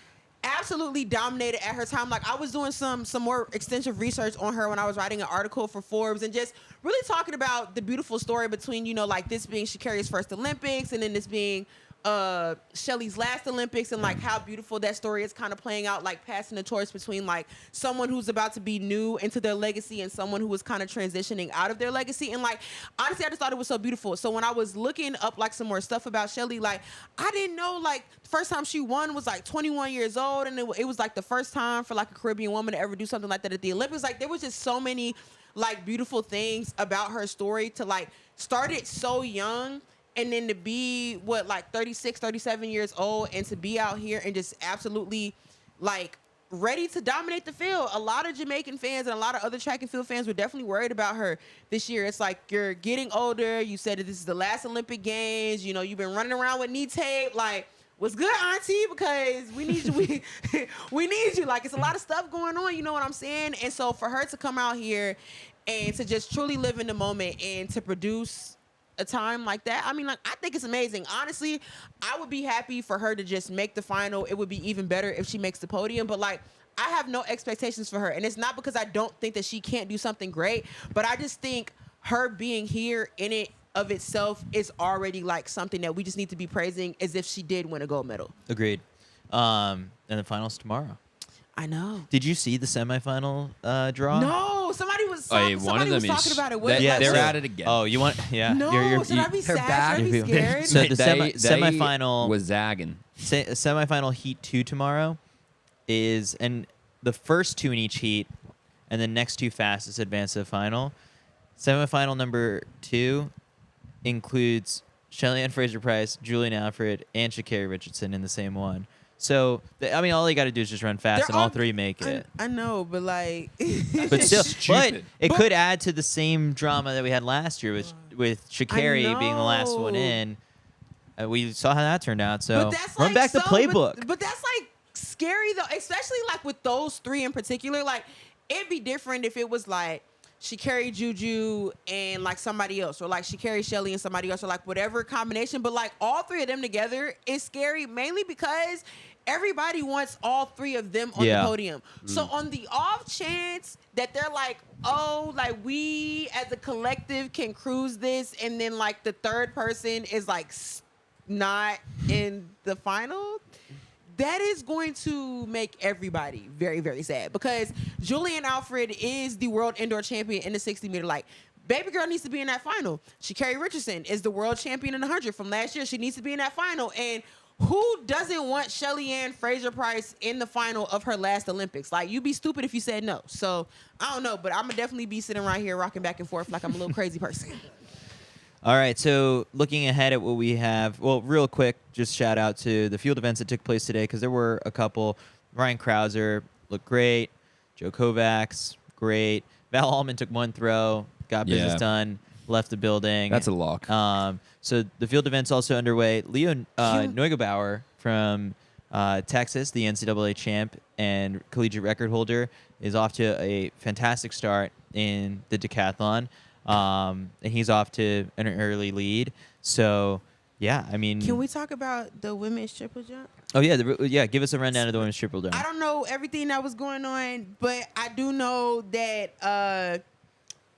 absolutely dominated at her time. Like I was doing some more extensive research on her when I was writing an article for Forbes, and just really talking about the beautiful story between, like this being Sha'Carri's first Olympics and then this being Shelly's last Olympics, and like how beautiful that story is kind of playing out, like passing the torch between like someone who's about to be new into their legacy and someone who was kind of transitioning out of their legacy. And like honestly, I just thought it was so beautiful. So when I was looking up like some more stuff about Shelly, like I didn't know like the first time she won was like 21 years old, and it was like the first time for like a Caribbean woman to ever do something like that at the Olympics. Like there was just so many like beautiful things about her story, to like start it so young, and then to be, like 36, 37 years old, and to be out here and just absolutely, like, ready to dominate the field. A lot of Jamaican fans and a lot of other track and field fans were definitely worried about her this year. It's like, you're getting older. You said that this is the last Olympic Games. You've been running around with knee tape. Like, what's good, auntie? Because we need you. We need you. Like, it's a lot of stuff going on. You know what I'm saying? And so for her to come out here and to just truly live in the moment and to produce a time like that, I mean, like, I think it's amazing. Honestly, I would be happy for her to just make the final. It would be even better if she makes the podium, but like, I have no expectations for her. And it's not because I don't think that she can't do something great, but I just think her being here in it of itself is already like something that we just need to be praising, as if she did win a gold medal. Agreed. And the finals tomorrow. I know. Did you see the semifinal draw? No, somebody was Oh, yeah, somebody was talking about it. What- Yeah, they're so- at it again. Oh, you want? Yeah. No, should I be they're sad? back. Should I be scared? So the They semifinal was zagging. semifinal heat 2 tomorrow is, and the first 2 in each heat, and the next 2 fastest advance to the final. Semifinal number 2 includes Shelly-Ann Fraser-Price, Julian Alfred, and Sha'Carri Richardson in the same one. So, I mean, all you got to do is just run fast, They're and all all- three make it. I know, but like, But still, but stupid. it could add to the same drama that we had last year with Sha'Carri being the last one know. in. We saw how that turned out. So but that's run like back the so- playbook. But that's like scary though, especially like with those three in particular. Like it'd be different if it was like Sha'Carri, Juju, and like somebody else, or like Sha'Carri, Shelly, and somebody else, or like whatever combination. But like all three of them together is scary, mainly because everybody wants all three of them on Yeah. the podium. So on the off chance that they're like, oh, like we as a collective can cruise this, and then like the third person is like not in the final, that is going to make everybody very, very sad, because Julian Alfred is the world indoor champion in the 60 meter. Like, baby girl needs to be in that final. Sha'Carri Richardson is the world champion in the 100 from last year. She needs to be in that final. And who doesn't want Shelly Ann Fraser-Price in the final of her last Olympics? Like, you'd be stupid if you said no. So, I don't know, but I'm going to definitely be sitting right here rocking back and forth like I'm a little crazy person. All right, so looking ahead at what we have, well, real quick, just shout out to the field events that took place today, because there were a couple. Ryan Krauser looked great. Joe Kovacs, great. Val Allman took one throw, got business Yeah. done, left the building. That's a lock. So the field event's also underway. Leo Neugebauer from Texas, the NCAA champ and collegiate record holder, is off to a fantastic start in the decathlon. And he's off to an early lead. So, yeah, I mean... Can we talk about the women's triple jump? Oh, yeah, give us a rundown of the women's triple jump. I don't know everything that was going on, but I do know that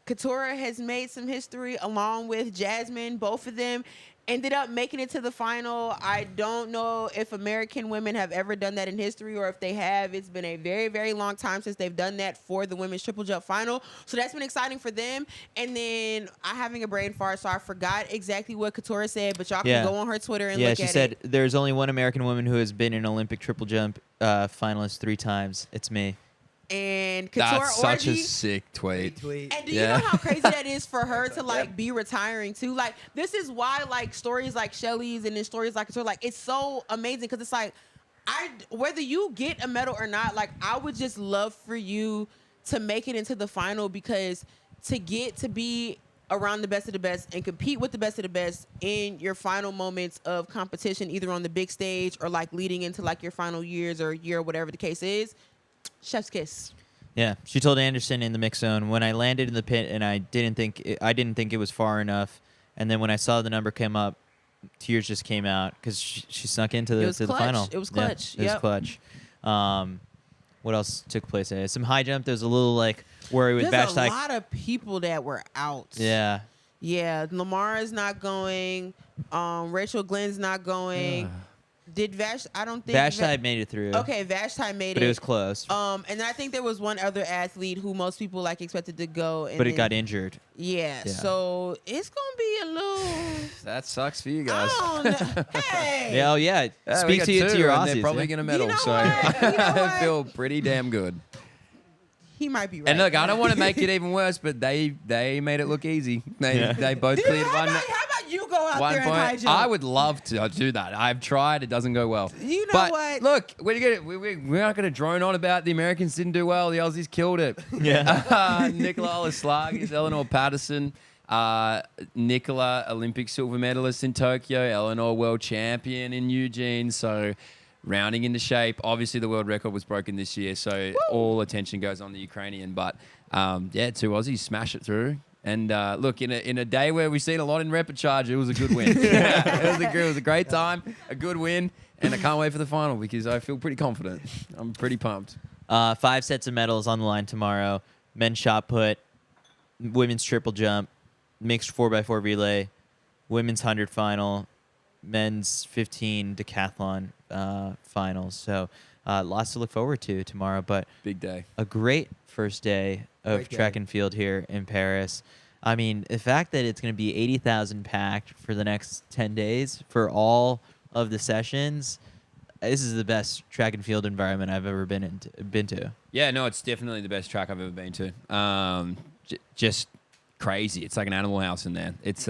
Katura has made some history along with Jasmine. Both of them ended up making it to the final. I don't know if American women have ever done that in history, or if they have, it's been a very, very long time since they've done that for the women's triple jump final. So that's been exciting for them. And then I'm having a brain fart, so I forgot exactly what Katura said, but y'all can go on her Twitter and look at it. Yeah, she said there's only one American woman who has been an Olympic triple jump finalist 3 times. It's me. And Katura That's such a Orji, sick tweet. and do you know how crazy that is for her to like be retiring too? Like, this is why like stories like Shelly's and then stories like Katura, like, it's so amazing, because it's like, whether you get a medal or not, like, I would just love for you to make it into the final, because to get to be around the best of the best and compete with the best of the best in your final moments of competition, either on the big stage or like leading into like your final years or year, whatever the case is, chef's kiss. Yeah, she told Anderson in the mix zone, when I landed in the pit and I didn't think it was far enough, and then when I saw the number come up, tears just came out, because she snuck into the final. It was clutch. Yeah, it was clutch. What else took place today? Some high jump. There's a little like worry with There's Bash a lot of people that were out. Yeah. Yeah, Lamar is not going. Rachel Glenn's not going. Did Vash? I don't think Vashti made it through. Okay, Vashti made But it. it was close. And then I think there was one other athlete who most people like expected to go. And But it then- got injured. Yeah, Yeah. so it's gonna be a little. That sucks for you guys. I don't know. Hey. Yeah, oh yeah. Yeah, we Speak got to your two, and Aussies. they're probably yeah. going to medal, know so what? You know I what? feel pretty damn good. He might be right. And look, I don't want to make it even worse, but they made it look easy. They both Dude, cleared how one. about you go out One there and high point. jump? I would love to do that. I've tried. It doesn't go well. You know but what? Look, we're not going to drone on about the Americans didn't do well. The Aussies killed it. Yeah. Nicola Olaslagis, Eleanor Patterson, Nicola Olympic silver medalist in Tokyo, Eleanor world champion in Eugene. So rounding into shape. Obviously, the world record was broken this year, so all attention goes on the Ukrainian. But yeah, 2 Aussies smash it through. And look, in a day where we've seen a lot in Repechage, it was a good win. it was a great time, a good win, and I can't wait for the final because I feel pretty confident. I'm pretty pumped. 5 sets of medals on the line tomorrow. Men's shot put, women's triple jump, mixed 4x4 relay, women's 100 final, men's 15 decathlon finals. So lots to look forward to tomorrow. But Big day. a great first day of Great day. track and field here in Paris. I mean, the fact that it's going to be 80,000 packed for the next 10 days for all of the sessions, this is the best track and field environment I've ever been to. Yeah, no, it's definitely the best track I've ever been to. Just crazy. It's like an animal house in there. It's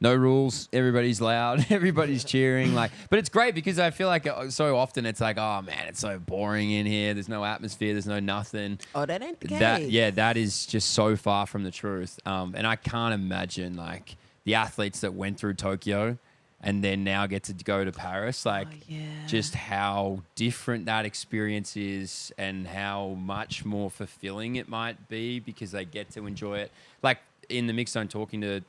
No rules. Everybody's loud. Everybody's cheering. But it's great because I feel like so often it's like, oh man, it's so boring in here. There's no atmosphere. There's no nothing. Oh, that ain't the case. That is just so far from the truth. And I can't imagine like the athletes that went through Tokyo and then now get to go to Paris, just how different that experience is and how much more fulfilling it might be because they get to enjoy it. Like in the mixed zone, talking to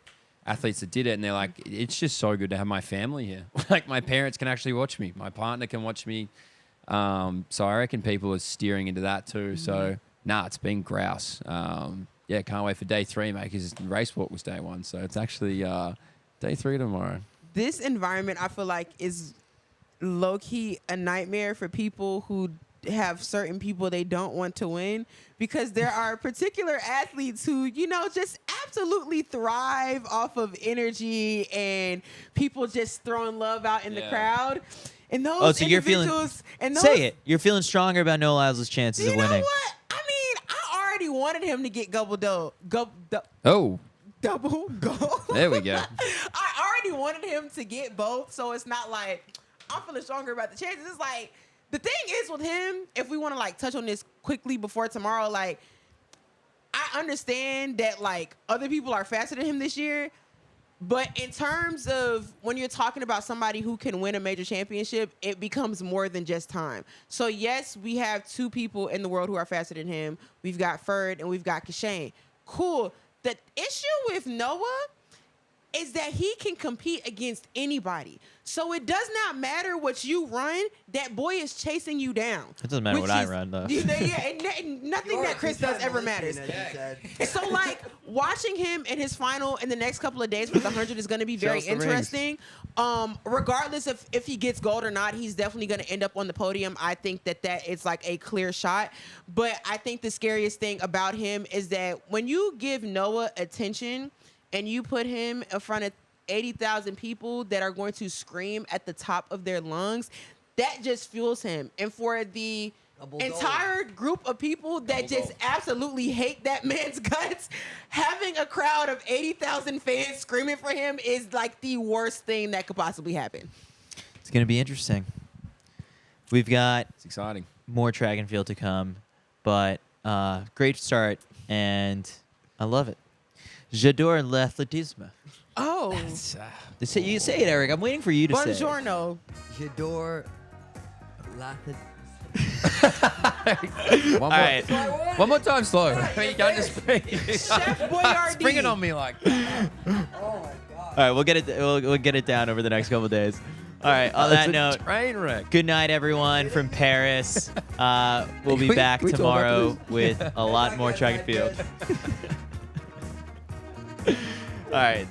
athletes that did it, and they're like, it's just so good to have my family here. Like my parents can actually watch me. My partner can watch me. So I reckon people are steering into that too. So, it's been grouse. Can't wait for day 3, mate, because race walk was day 1. So it's actually day 3 tomorrow. This environment, I feel like, is low-key a nightmare for people who have certain people they don't want to win, because there are particular athletes who, just absolutely thrive off of energy and people just throwing love out in the crowd. And those so you're feeling, say it. You're feeling stronger about Noah Lyles' chances of winning. You know what? I mean, I already wanted him to get double gold. There we go. I already wanted him to get both, so it's not like I'm feeling stronger about the chances. It's like, the thing is with him, if we want to like touch on this quickly before tomorrow, like I understand that like other people are faster than him this year, but in terms of when you're talking about somebody who can win a major championship, it becomes more than just time. So yes, we have 2 people in the world who are faster than him. We've got Ferd and we've got Kashane. Cool. The issue with Noah is that he can compete against anybody. So it does not matter what you run, that boy is chasing you down. It doesn't matter what I run, though. Nothing that Chris does ever matters. So, like, watching him in his final in the next couple of days for the 100 is going to be very interesting. Regardless of if he gets gold or not, he's definitely going to end up on the podium. I think that is like a clear shot. But I think the scariest thing about him is that when you give Noah attention and you put him in front of 80,000 people that are going to scream at the top of their lungs, that just fuels him. And for the entire group of people that just absolutely hate that man's guts, having a crowd of 80,000 fans screaming for him is like the worst thing that could possibly happen. It's going to be interesting. We've got It's exciting. more track and field to come, but great start, and I love it. J'adore l'athlétisme. Oh. You say it, Eric. I'm waiting for you to say it. Buongiorno. J'adore l'athlétisme. One more time slow. You can't just Chef Boyardee. spring it on me like that. Oh my God. All right, we'll get it down over the next couple of days. All right, on that note, Train wreck. good night, everyone from Paris. We'll be back we talk tomorrow about with a lot more track and field. All right.